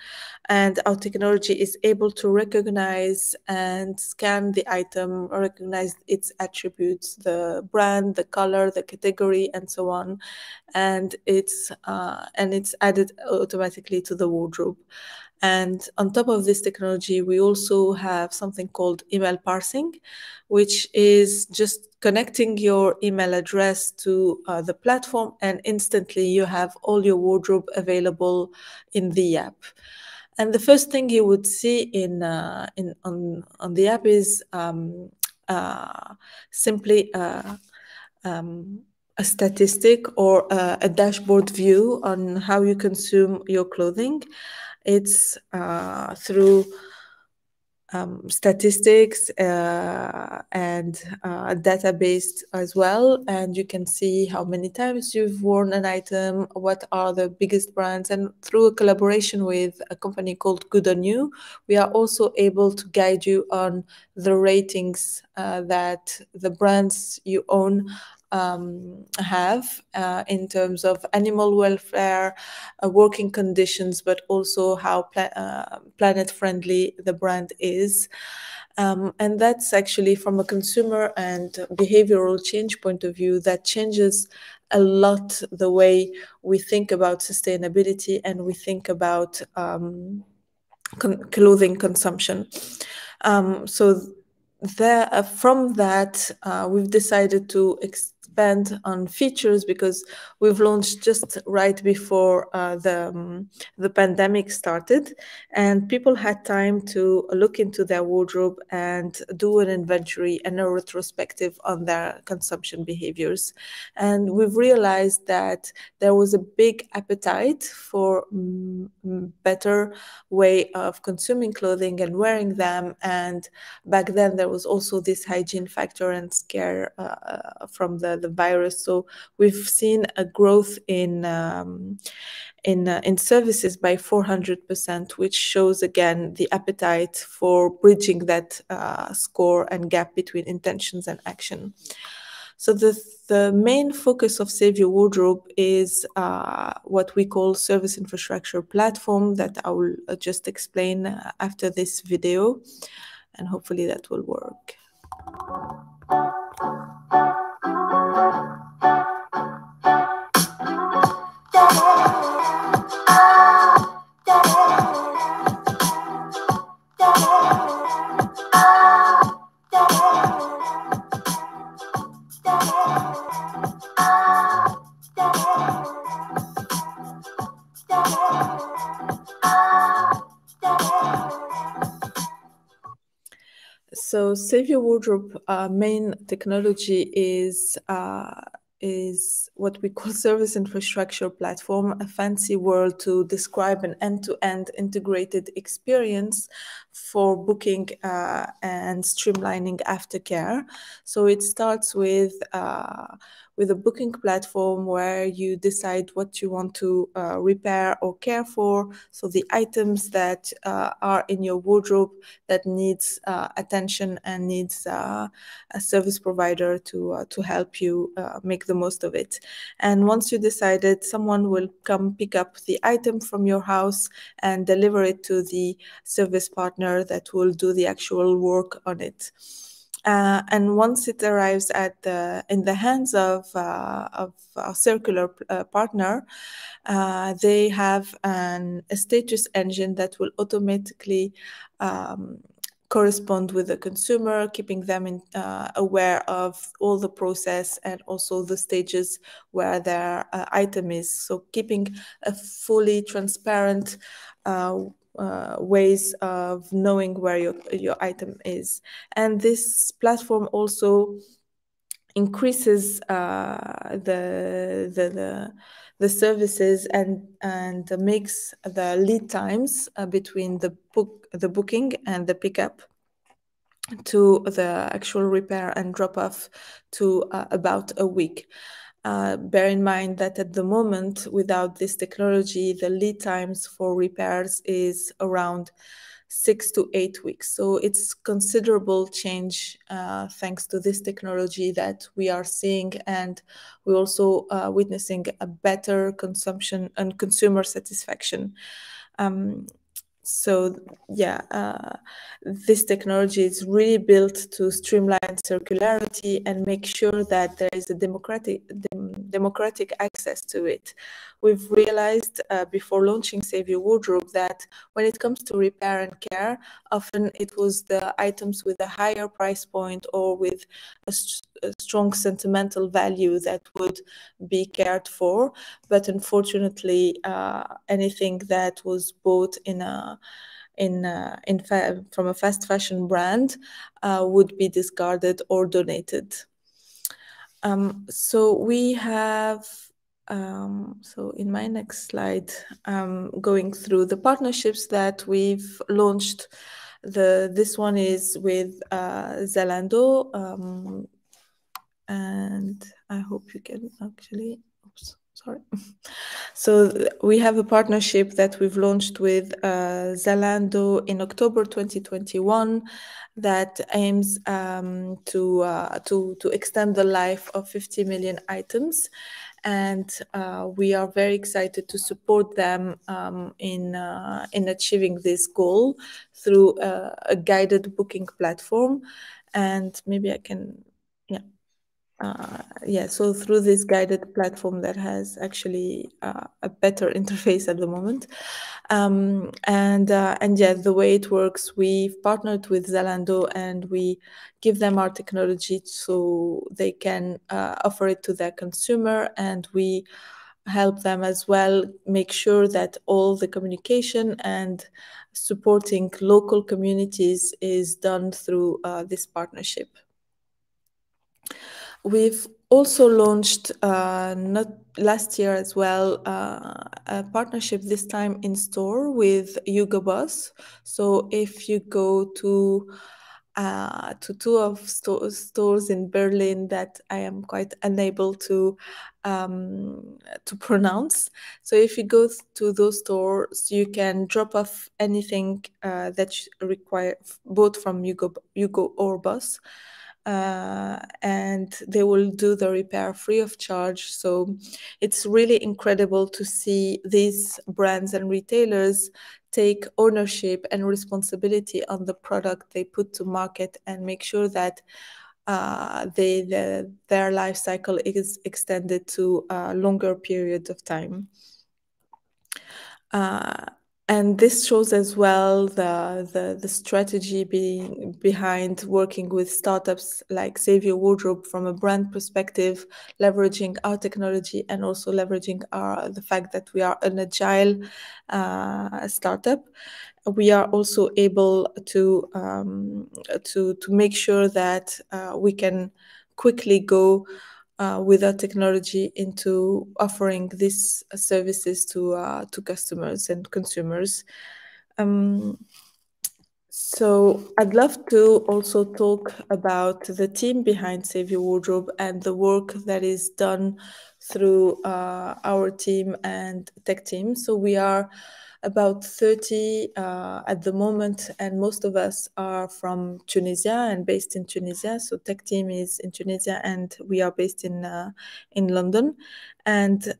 and our technology is able to recognize and scan the item, recognize its attributes, the brand, the color, the category, and so on. And it's added automatically to the wardrobe. And on top of this technology, we also have something called email parsing, which is just connecting your email address to the platform, and instantly you have all your wardrobe available in the app. And the first thing you would see on the app is simply a statistic or a dashboard view on how you consume your clothing. It's through statistics and database as well, and you can see how many times you've worn an item, what are the biggest brands, and through a collaboration with a company called Good On You, we are also able to guide you on the ratings that the brands you own have in terms of animal welfare, working conditions, but also how planet friendly the brand is. And that's actually, from a consumer and behavioral change point of view, that changes a lot the way we think about sustainability and we think about clothing consumption. So from that, we've decided to expand on features, because we've launched just right before the pandemic started, and people had time to look into their wardrobe and do an inventory and a retrospective on their consumption behaviors. And we've realized that there was a big appetite for better way of consuming clothing and wearing them. And back then there was also this hygiene factor and scare from the virus. So we've seen a growth in services by 400%, which shows again the appetite for bridging that score and gap between intentions and action. So the main focus of Save Your Wardrobe is what we call service infrastructure platform, that I will just explain after this video, and hopefully that will work. So Save Your Wardrobe main technology is what we call service infrastructure platform, a fancy word to describe an end-to-end integrated experience for booking and streamlining aftercare. So it starts with a booking platform where you decide what you want to repair or care for. So the items that are in your wardrobe that needs attention and needs a service provider to help you make the most of it. And once you decided, someone will come pick up the item from your house and deliver it to the service partner that will do the actual work on it. And once it arrives in the hands of a circular partner, they have a status engine that will automatically correspond with the consumer, keeping them aware of all the process and also the stages where their item is. So keeping a fully transparent ways of knowing where your item is. And this platform also increases the services and makes the lead times between the booking and the pickup to the actual repair and drop off to about a week. Bear in mind that at the moment, without this technology, the lead times for repairs is around 6 to 8 weeks. So it's considerable change thanks to this technology that we are seeing, and we're also witnessing a better consumption and consumer satisfaction. So yeah, this technology is really built to streamline circularity and make sure that there is a democratic access to it. We've realized before launching Save Your Wardrobe that when it comes to repair and care, often it was the items with a higher price point or with a strong sentimental value that would be cared for. But unfortunately, anything that was bought from a fast fashion brand would be discarded or donated. So we have, so in my next slide, going through the partnerships that we've launched. This one is with Zalando, and I hope you can actually, oops, sorry. So we have a partnership that we've launched with Zalando in October 2021 that aims to extend the life of 50 million items. And we are very excited to support them in achieving this goal through a guided booking platform. And maybe I can, so through this guided platform that has actually a better interface at the moment. The way it works, we've partnered with Zalando and we give them our technology so they can offer it to their consumer, and we help them as well make sure that all the communication and supporting local communities is done through this partnership. We've also launched, not last year as well, a partnership this time in store with Hugo Boss. So if you go to two of stores in Berlin that I am quite unable to pronounce. So if you go to those stores, you can drop off anything that you require, both from Hugo or Boss. And they will do the repair free of charge. So it's really incredible to see these brands and retailers take ownership and responsibility on the product they put to market and make sure that their life cycle is extended to a longer period of time. And this shows as well the strategy behind working with startups like Save Your Wardrobe from a brand perspective, leveraging our technology and also leveraging the fact that we are an agile startup. We are also able to make sure that we can quickly go with our technology into offering these services to customers and consumers. So I'd love to also talk about the team behind Save Your Wardrobe and the work that is done through our team and tech team. So we are about 30 at the moment, and most of us are from Tunisia and based in Tunisia. So tech team is in Tunisia and we are based in London. And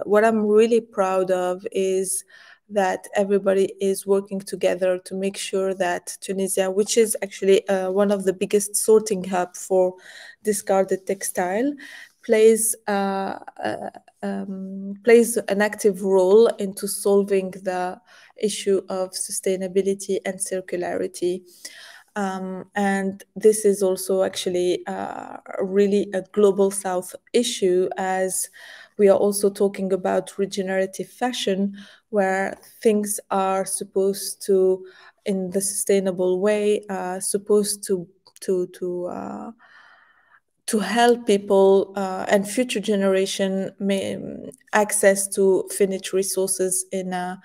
what I'm really proud of is that everybody is working together to make sure that Tunisia, which is actually one of the biggest sorting hub for discarded textile, plays an active role into solving the issue of sustainability and circularity. And this is also actually really a global South issue, as we are also talking about regenerative fashion, where things are supposed to, in the sustainable way, supposed to help people and future generation access to finite resources in a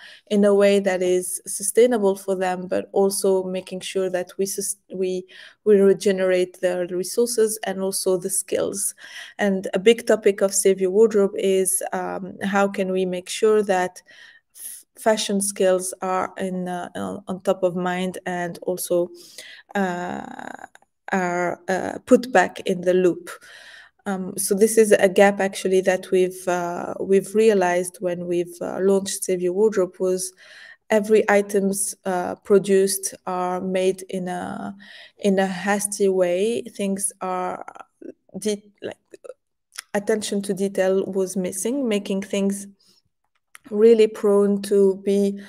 way that is sustainable for them, but also making sure that we regenerate the resources and also the skills. And a big topic of Save Your Wardrobe is how can we make sure that fashion skills are on top of mind and also are put back in the loop. So this is a gap actually that we've realized when we've launched Save Your Wardrobe, was every items produced are made in a hasty way. Things are like attention to detail was missing, making things really prone to be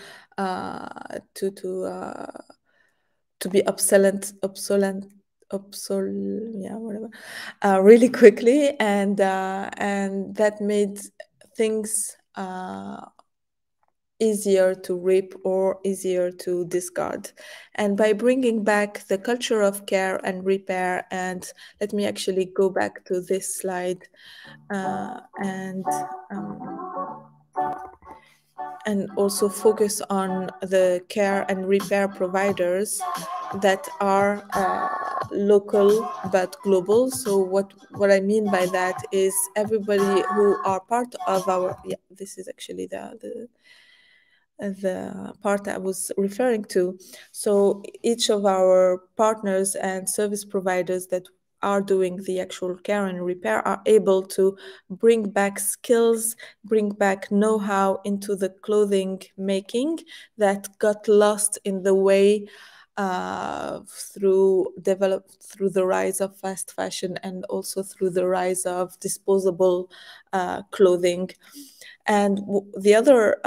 obsolete, really quickly, and that made things easier to rip or easier to discard. And by bringing back the culture of care and repair, and let me actually go back to this slide and also focus on the care and repair providers that are local but global. So what I mean by that is everybody who are part of our, this is actually the part I was referring to. So each of our partners and service providers that are doing the actual care and repair are able to bring back skills, bring back know-how into the clothing making that got lost in the way through the rise of fast fashion and also through the rise of disposable clothing. And the other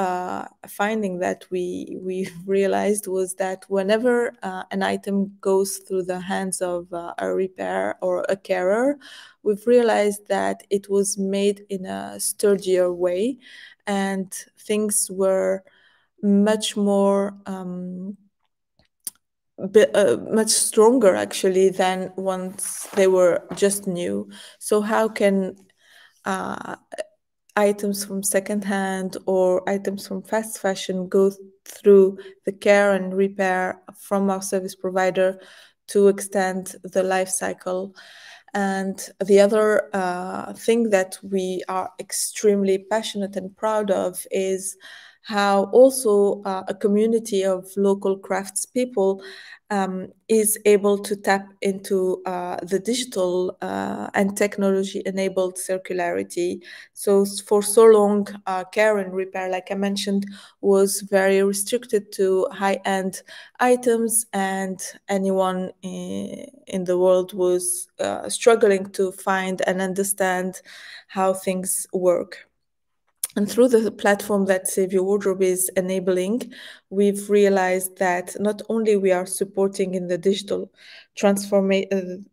finding that we realized was that whenever an item goes through the hands of a repair or a carer, we've realized that it was made in a sturdier way, and things were much more much stronger actually than once they were just new. So how can items from secondhand or items from fast fashion go through the care and repair from our service provider to extend the life cycle? And the other thing that we are extremely passionate and proud of is how also a community of local craftspeople is able to tap into the digital and technology-enabled circularity. So for so long, care and repair, like I mentioned, was very restricted to high-end items, and anyone in the world was struggling to find and understand how things work. And through the platform that Save Your Wardrobe is enabling, we've realized that not only we are supporting in the digital transformation,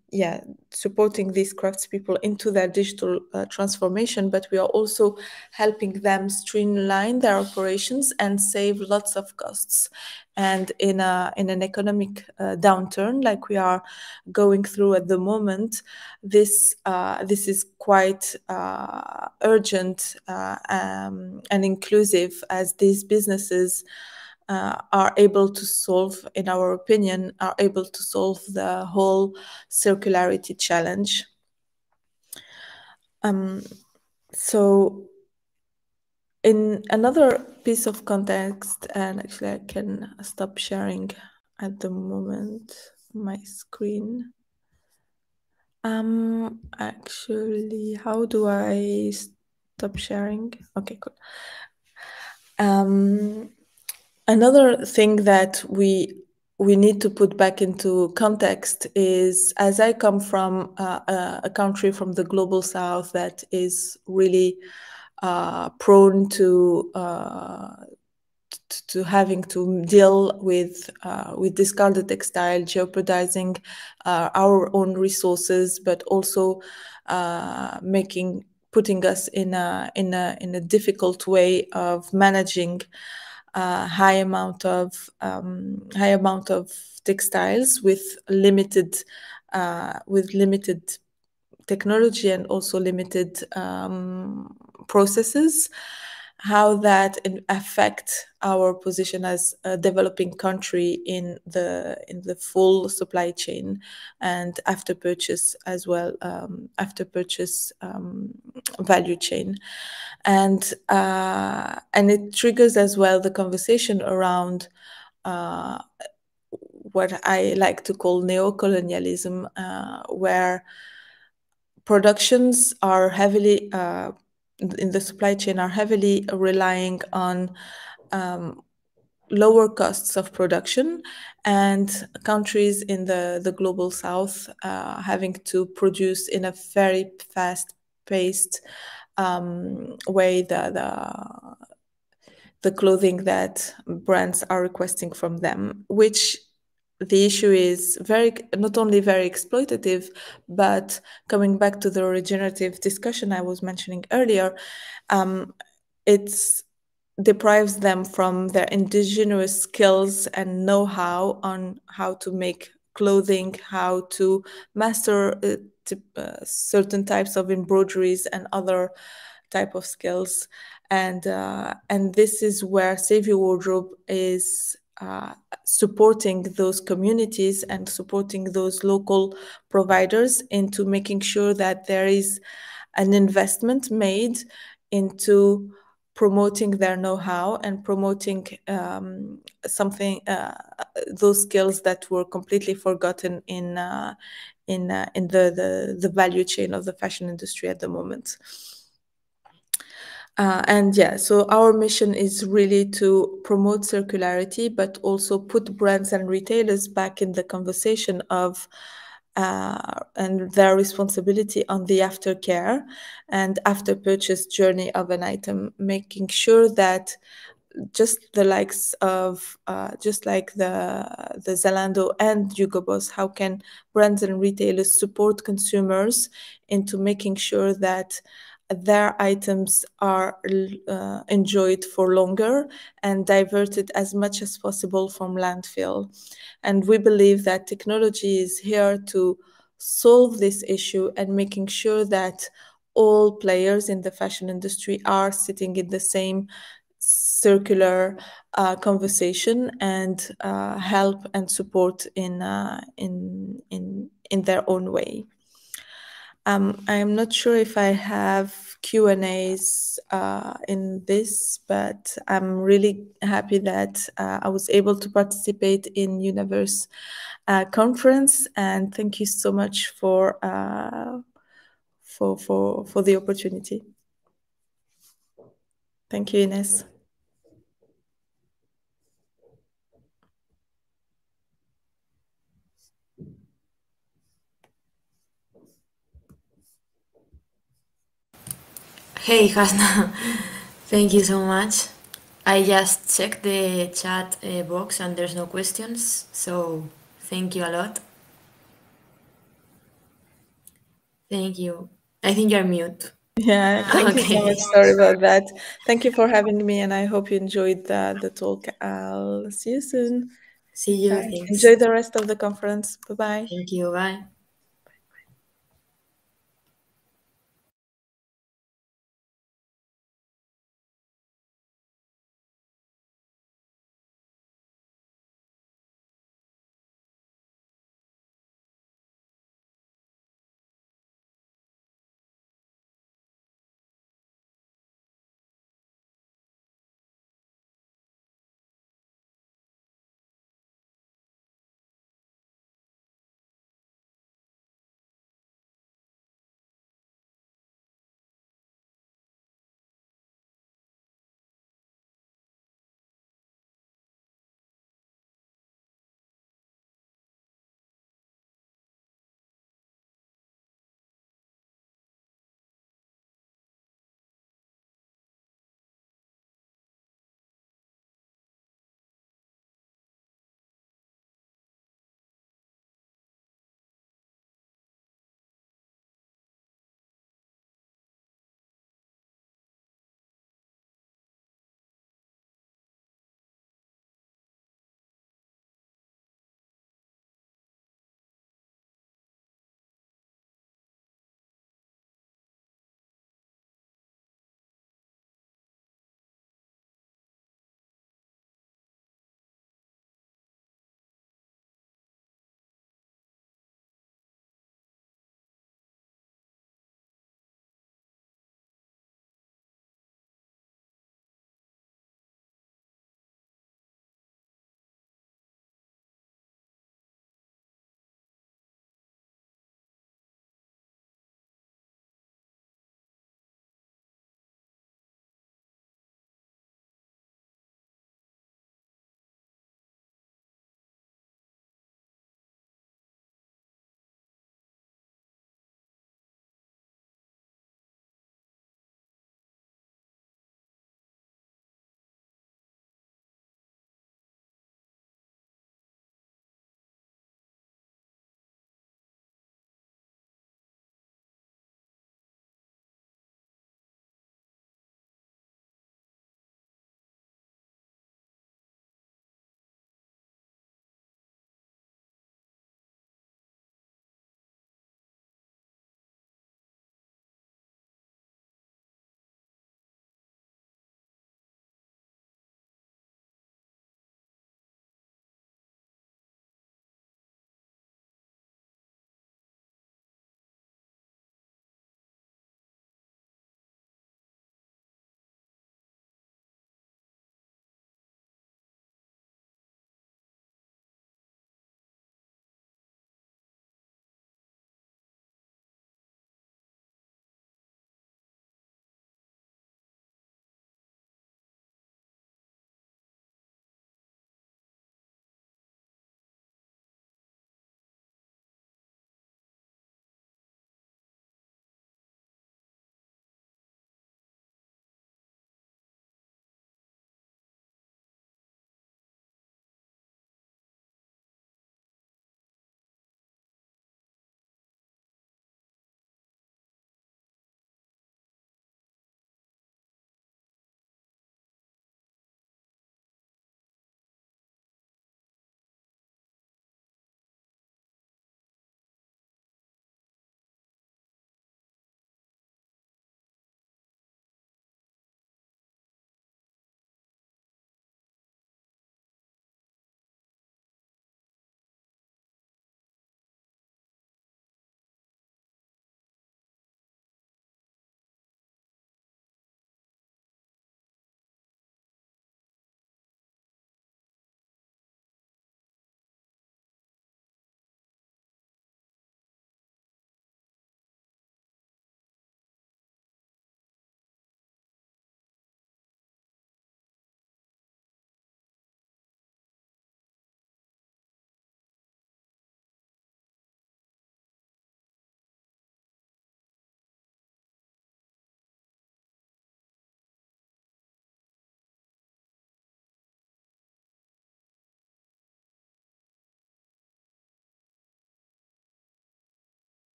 supporting these craftspeople into their digital transformation, but we are also helping them streamline their operations and save lots of costs. And in an economic downturn like we are going through at the moment, this is quite urgent and inclusive, as these businesses are able to solve, in our opinion, are able to solve the whole circularity challenge. So in another piece of context, and actually I can stop sharing at the moment my screen. Actually, how do I stop sharing? Okay, cool. Another thing that we need to put back into context is, as I come from a country from the global south that is really prone to having to deal with discarded textile, jeopardizing our own resources, but also putting us in a difficult way of managing high amount of textiles with limited technology and also limited processes. How that affect our position as a developing country in the full supply chain and after purchase as well, after purchase value chain, and it triggers as well the conversation around what I like to call neocolonialism, where productions are heavily in the supply chain are heavily relying on lower costs of production, and countries in the global south having to produce in a very fast-paced way the clothing that brands are requesting from them, which the issue is not only very exploitative, but coming back to the regenerative discussion I was mentioning earlier, it deprives them from their indigenous skills and know-how on how to make clothing, how to master certain types of embroideries and other type of skills, and this is where Save Your Wardrobe is supporting those communities and supporting those local providers into making sure that there is an investment made into promoting their know-how and promoting those skills that were completely forgotten in the value chain of the fashion industry at the moment. So our mission is really to promote circularity, but also put brands and retailers back in the conversation of and their responsibility on the aftercare and after purchase journey of an item, making sure that just the likes of just like the Zalando and Hugo Boss, how can brands and retailers support consumers into making sure that their items are enjoyed for longer and diverted as much as possible from landfill. And we believe that technology is here to solve this issue and making sure that all players in the fashion industry are sitting in the same circular conversation and help and support in their own way. I am not sure if I have Q&As in this, but I'm really happy that I was able to participate in Universe conference, and thank you so much for the opportunity. Thank you, Ines. Hey, Hasna, thank you so much. I just checked the chat box and there's no questions, so thank you a lot. Thank you. I think you're mute. Yeah, thank you so much. Sorry about that. Thank you for having me, and I hope you enjoyed the talk. I'll see you soon. See you. Bye. Thanks. Enjoy the rest of the conference. Bye-bye. Thank you. Bye.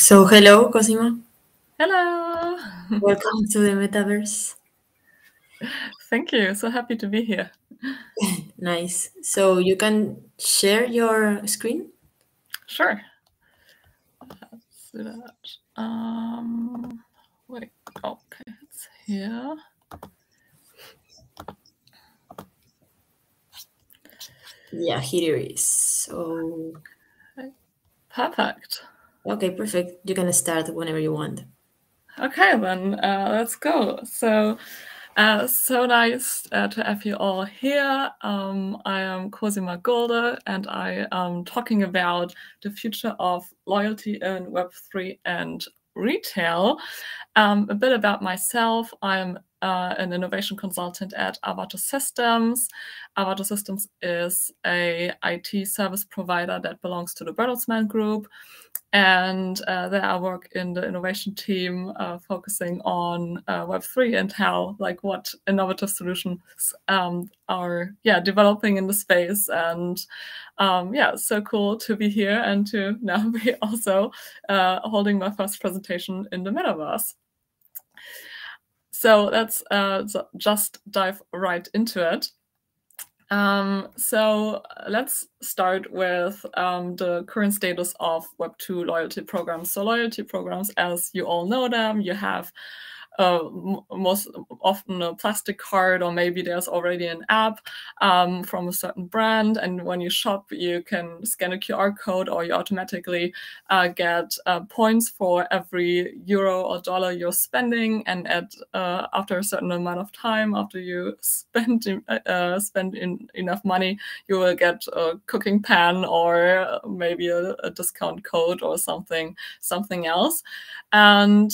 So hello, Cosima. Hello. Welcome to the metaverse. Thank you. So happy to be here. Nice. So you can share your screen? Sure. Let's do that. Wait. Okay, it's here. Yeah, here it is. So perfect. Okay, perfect. You can start whenever you want. Okay, then let's go. So nice to have you all here. I am Cosima Golde, and I am talking about the future of loyalty in Web3 and retail. A bit about myself. I'm an innovation consultant at Arvato Systems. Arvato Systems is a IT service provider that belongs to the Bertelsmann Group. And there I work in the innovation team, focusing on Web3 and how, like, what innovative solutions are developing in the space. And so cool to be here and to now be also holding my first presentation in the metaverse. So let's just dive right into it. So let's start with the current status of Web2 loyalty programs. So loyalty programs, as you all know them, you have most often a plastic card, or maybe there's already an app from a certain brand, and when you shop you can scan a QR code, or you automatically get points for every euro or dollar you're spending, and after a certain amount of time, after you spend enough money, you will get a cooking pan, or maybe a discount code, or something else. And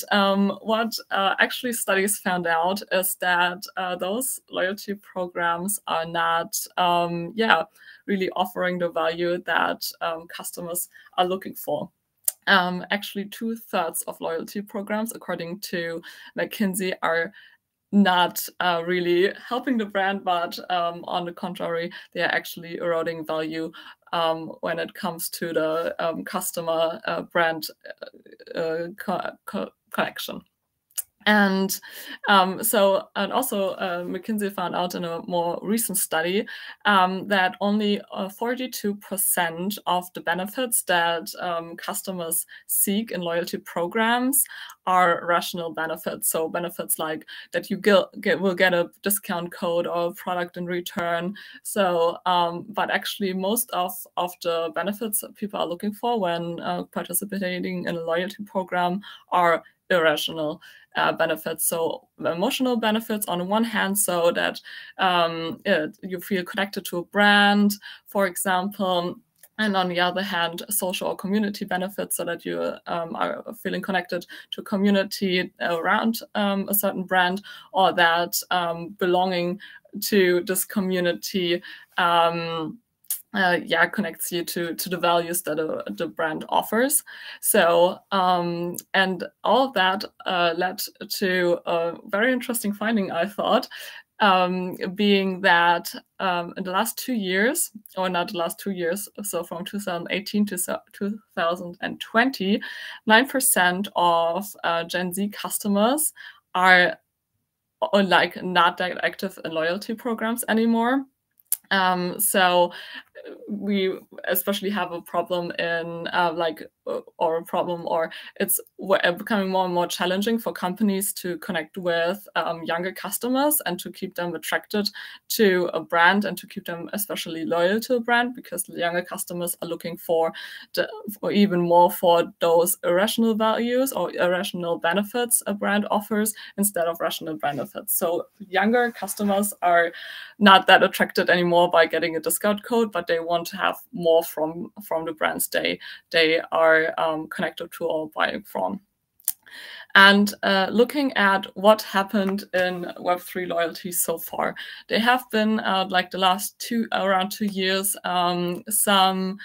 what actually studies found out is that those loyalty programs are not really offering the value that customers are looking for. Actually, 2/3 of loyalty programs, according to McKinsey, are not really helping the brand, but on the contrary, they are actually eroding value when it comes to the customer brand collection. And also McKinsey found out in a more recent study that only 42% of the benefits that customers seek in loyalty programs are rational benefits. So benefits like that you will get a discount code or a product in return. So, but actually most of the benefits that people are looking for when participating in a loyalty program are irrational benefits. So emotional benefits on the one hand, so that you feel connected to a brand, for example, and on the other hand, social or community benefits, so that you are feeling connected to a community around a certain brand, or that belonging to this community connects you to the values that the brand offers. So and all of that led to a very interesting finding, I thought, being that in the last 2 years, or not the last 2 years, so from 2018 to 2020, 9% of Gen Z customers are like not that active in loyalty programs anymore. So we especially have a problem in it's becoming more and more challenging for companies to connect with younger customers and to keep them attracted to a brand, and to keep them especially loyal to a brand, because the younger customers are looking for even more for those irrational values or irrational benefits a brand offers instead of rational benefits. So younger customers are not that attracted anymore by getting a discount code, but they want to have more from the brands they are connected to or buying from. And looking at what happened in Web3 loyalty so far, there have been like the last around 2 years some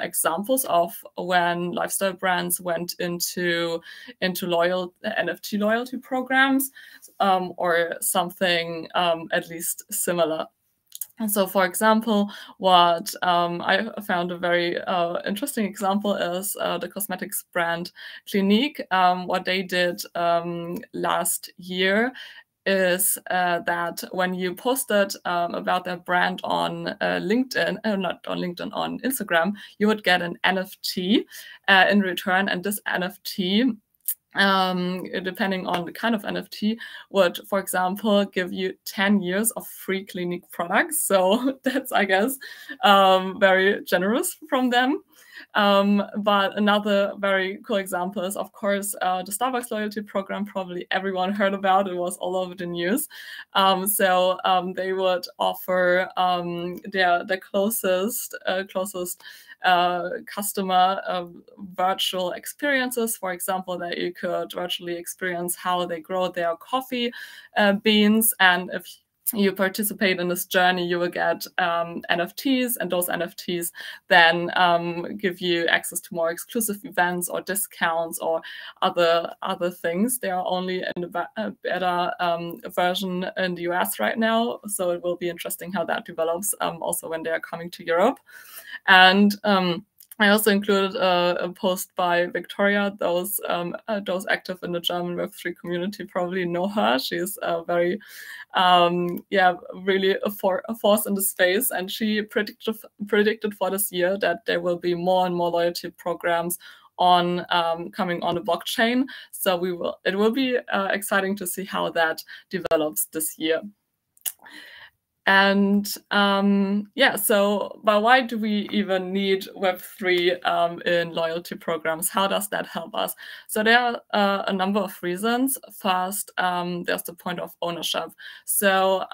examples of when lifestyle brands went into NFT loyalty programs, or something at least similar. And so, for example, what I found a very interesting example is the cosmetics brand Clinique. What they did last year is that when you posted about their brand on LinkedIn, not on LinkedIn, on Instagram, you would get an NFT in return. And this NFT, depending on the kind of NFT, would, for example, give you 10 years of free Clinique products. So that's, I guess, very generous from them. But another very cool example is, of course, the Starbucks loyalty program. Probably everyone heard about it. Was all over the news. So they would offer their closest customer virtual experiences. For example, that you could virtually experience how they grow their coffee beans, and if you participate in this journey, you will get NFTs, and those NFTs then give you access to more exclusive events or discounts or other things. They are only in the beta version in the US right now, so it will be interesting how that develops also when they are coming to Europe. And I also included a post by Victoria. Those active in the German Web3 community probably know her. She's very, really a force in the space. And she predicted for this year that there will be more and more loyalty programs on coming on the blockchain. So it will be exciting to see how that develops this year. And but why do we even need Web3 in loyalty programs? How does that help us? So there are a number of reasons. First, there's the point of ownership. So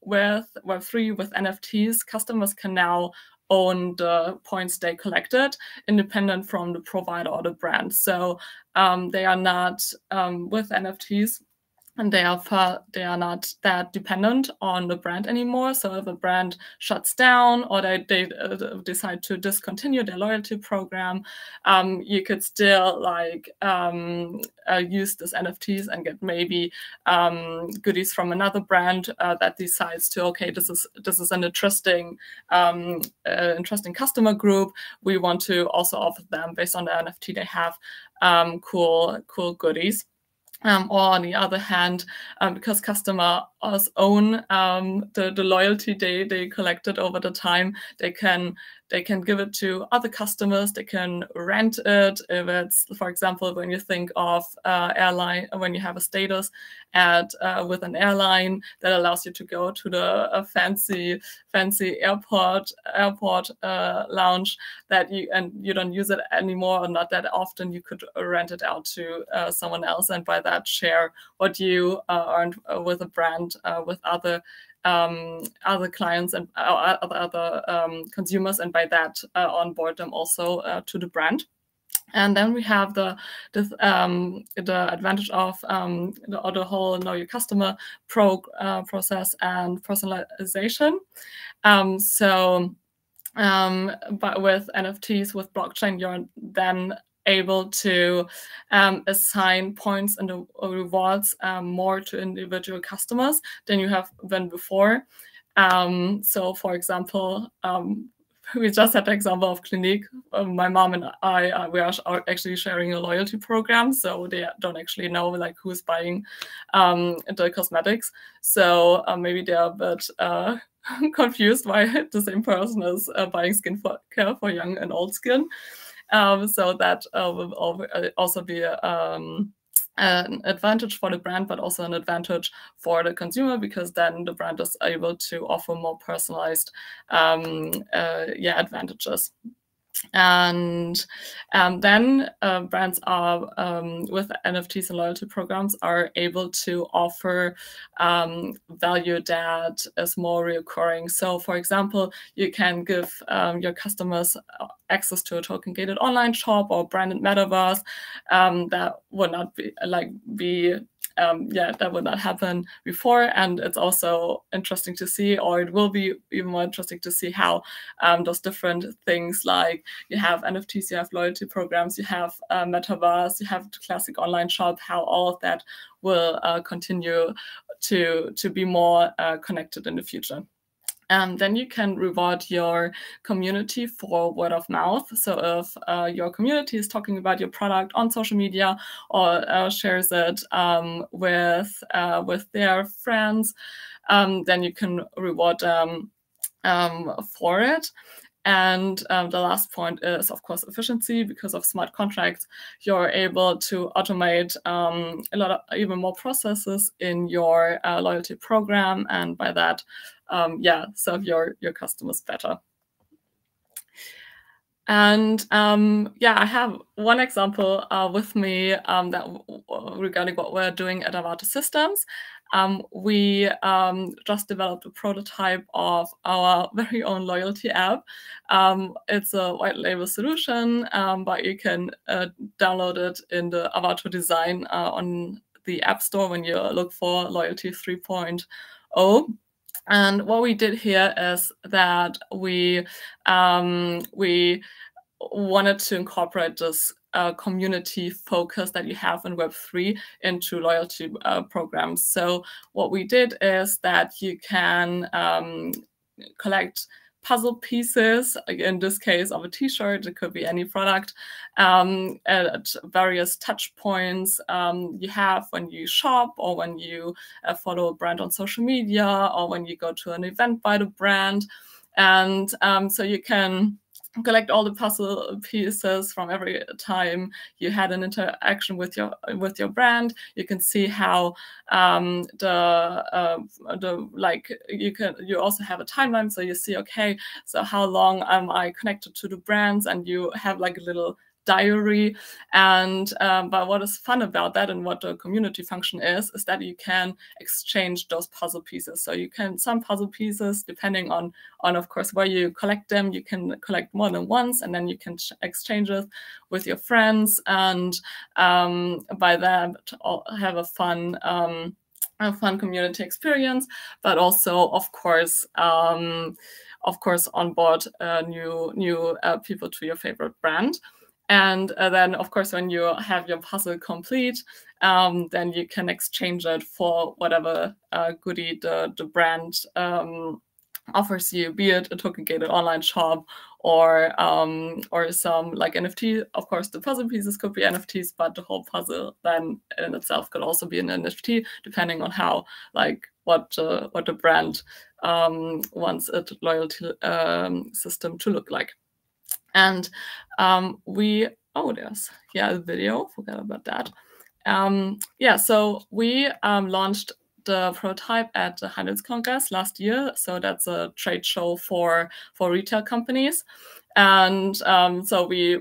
with Web3, with NFTs, customers can now own the points they collected, independent from the provider or the brand. So they are not with NFTs, and they are not that dependent on the brand anymore. So if a brand shuts down or they decide to discontinue their loyalty program, you could still use this NFTs and get maybe goodies from another brand that decides to, okay, this is an interesting customer group. We want to also offer them, based on the NFT they have, cool goodies. Or on the other hand, because customers own the loyalty they collected over the time, they can give it to other customers. They can rent it. If it's, for example, when you think of airline, when you have a status with an airline that allows you to go to the fancy airport lounge that you don't use it anymore, or not that often, you could rent it out to someone else, and by that share what you earned with a brand, with other clients and other consumers, and by that onboard them also to the brand. And then we have the advantage of the whole know your customer process and personalization. But with NFTs, with blockchain, you're then able to assign points and the rewards more to individual customers than you have been before. So, for example, we just had the example of Clinique. My mom and I, we are actually sharing a loyalty program, so they don't actually know who's buying the cosmetics. So maybe they are a bit confused why the same person is buying skincare for young and old skin. So that will also be an advantage for the brand, but also an advantage for the consumer, because then the brand is able to offer more personalized advantages. And then brands are, with NFTs and loyalty programs, are able to offer value that is more recurring. So, for example, you can give your customers access to a token gated online shop or branded metaverse. That would not that would not happen before. And it's also interesting to see, or it will be even more interesting to see how those different things, like you have NFTs, you have loyalty programs, you have metaverse, you have the classic online shop, how all of that will continue to be more connected in the future. Then you can reward your community for word of mouth. So if your community is talking about your product on social media or shares it with their friends, then you can reward them for it. And the last point is, of course, efficiency. Because of smart contracts, you're able to automate a lot of even more processes in your loyalty program, and by that, serve your customers better. And I have one example with me that regarding what we're doing at Avato Systems. We just developed a prototype of our very own loyalty app. It's a white label solution, but you can download it in the Avato design on the App Store when you look for Loyalty 3.0. And what we did here is that we wanted to incorporate this community focus that you have in Web3 into loyalty programs. So what we did is that you can collect puzzle pieces, in this case of a t-shirt, it could be any product, at various touch points you have when you shop, or when you follow a brand on social media, or when you go to an event by the brand. And so you can collect all the puzzle pieces from every time you had an interaction with your brand. You can see how you also have a timeline, so you see, okay, so how long am I connected to the brands, and you have like a little diary. And but what is fun about that, and what the community function is that you can exchange those puzzle pieces. So you can, some puzzle pieces, depending on of course where you collect them, you can collect more than once, and then you can exchange it with your friends, and by that have a fun community experience, but also of course onboard new people to your favorite brand. And then, of course, when you have your puzzle complete, then you can exchange it for whatever goodie the brand offers you, be it a token-gated online shop or some like NFT. Of course, the puzzle pieces could be NFTs, but the whole puzzle then in itself could also be an NFT, depending on how, like, what the brand wants its loyalty system to look like. And there's the video, forgot about that. So we launched the prototype at the Handelskongress last year. So that's a trade show for retail companies. And so we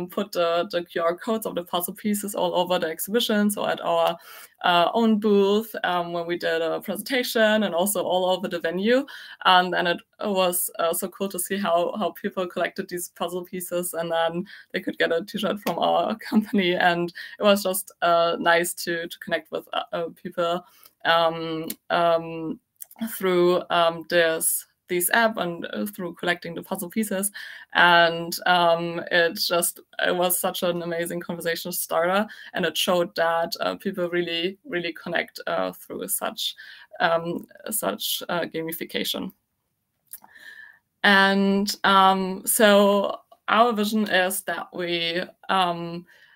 put the QR codes of the puzzle pieces all over the exhibition. So at our own booth, when we did a presentation, and also all over the venue. And it was so cool to see how people collected these puzzle pieces, and then they could get a t-shirt from our company. And it was just nice to connect with people through this app, and through collecting the puzzle pieces. And it was such an amazing conversation starter, and it showed that people really connect through such gamification. And so our vision is that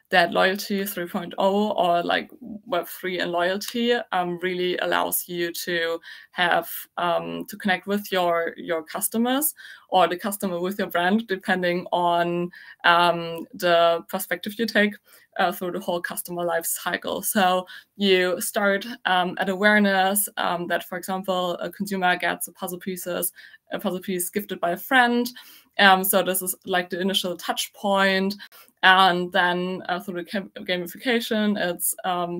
that Loyalty 3.0, or like Web3 and loyalty, really allows you to have to connect with your customers, or the customer with your brand, depending on the perspective you take through the whole customer life cycle. So you start at awareness, that, for example, a consumer gets a puzzle piece gifted by a friend. So this is like the initial touch point. And then through the gamification, it's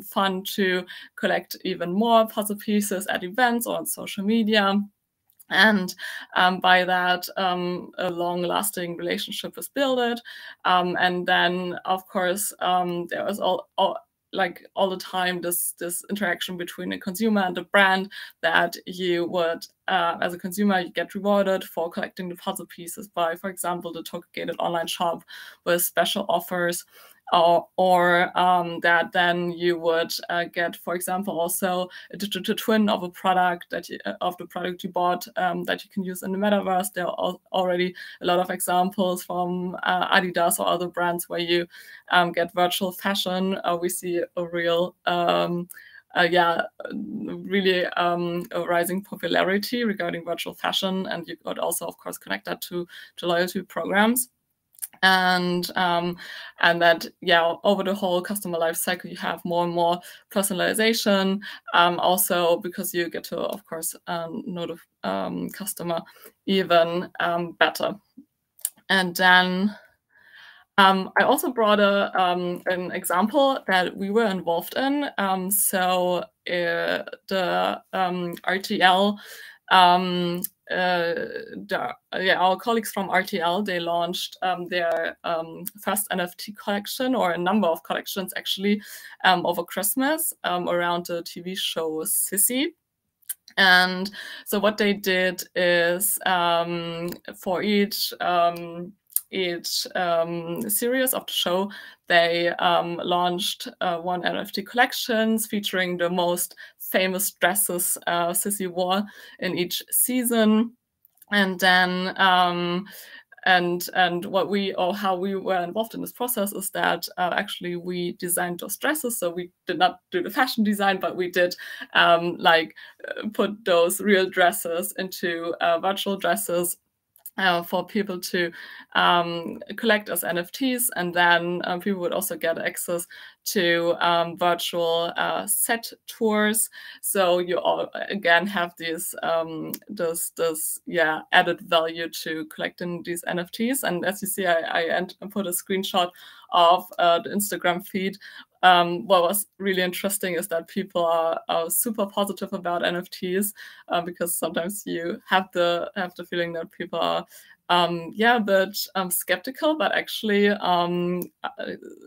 fun to collect even more puzzle pieces at events or on social media. And by that, a long-lasting relationship is built. And then, of course, there was all the time this interaction between the consumer and the brand, that you would, as a consumer, you get rewarded for collecting the puzzle pieces by, for example, the token-gated online shop with special offers. or that then you would get, for example, also a digital twin of a product that of the product you bought that you can use in the metaverse. There are already a lot of examples from Adidas or other brands where you get virtual fashion. We see a real really a rising popularity regarding virtual fashion, and you could also, of course, connect that to loyalty programs. And that over the whole customer life cycle you have more and more personalization, also because you get to, of course, know the customer even better. And then I also brought an example that we were involved in. So the RTL, our colleagues from RTL, they launched their first NFT collection, or a number of collections actually, over Christmas around the TV show Sissy. And so what they did is for each series of the show, they launched one NFT collections featuring the most famous dresses Sissy wore in each season. And then and what how we were involved in this process is that actually we designed those dresses. So we did not do the fashion design, but we did put those real dresses into virtual dresses for people to collect as NFTs, and then people would also get access to virtual set tours. So you all again have these this added value to collecting these NFTs. And as you see, I put a screenshot of the Instagram feed. What was really interesting is that people are super positive about NFTs because sometimes you have the feeling that people are a bit skeptical, but actually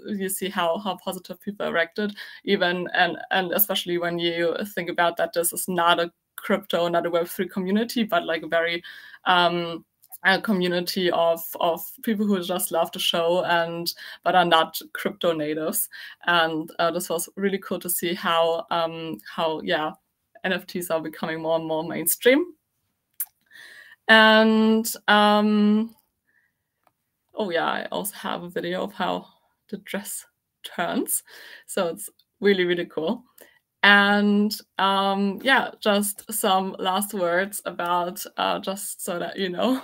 you see how positive people reacted, even and especially when you think about that this is not a crypto, not a Web3 community, but like a very a community of people who just love the show but are not crypto natives. And this was really cool to see how NFTs are becoming more and more mainstream. And I also have a video of how the dress turns. So it's really, really cool. And just some last words about just so that you know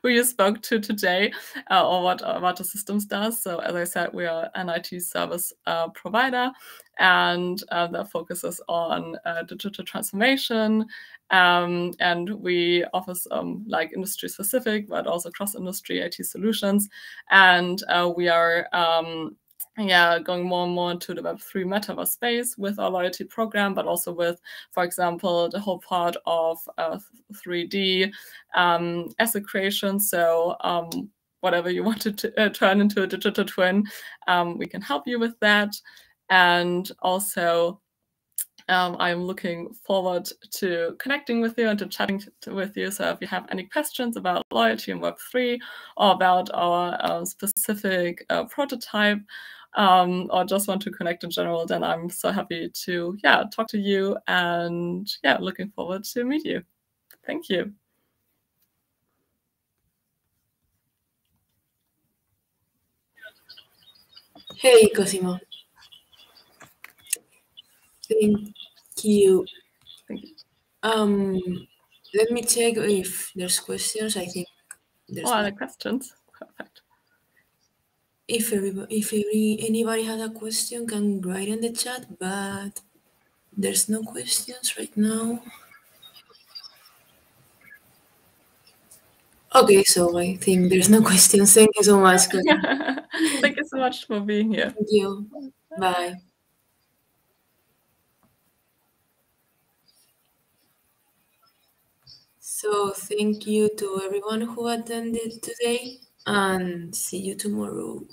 who you spoke to today or what Avato Systems does. So as I said, we are an IT service provider, and that focuses on digital transformation, and we offer some like industry specific but also cross-industry IT solutions. And we are going more and more into the Web3 metaverse space with our loyalty program, but also with, for example, the whole part of 3D asset creation. So whatever you want to turn into a digital twin, we can help you with that. And also, I'm looking forward to connecting with you and to chatting with you. So if you have any questions about loyalty and Web3 or about our specific prototype, or just want to connect in general, then I'm so happy to talk to you, and looking forward to meet you. Thank you. Hey, Cosimo. Thank you. Thank you. Let me check if there's questions. I think there's other questions. Perfect. If anybody has a question, can write in the chat, but there's no questions right now. Okay, so I think there's no questions. Thank you so much. Thank you so much for being here. Thank you. Bye. So thank you to everyone who attended today, and see you tomorrow.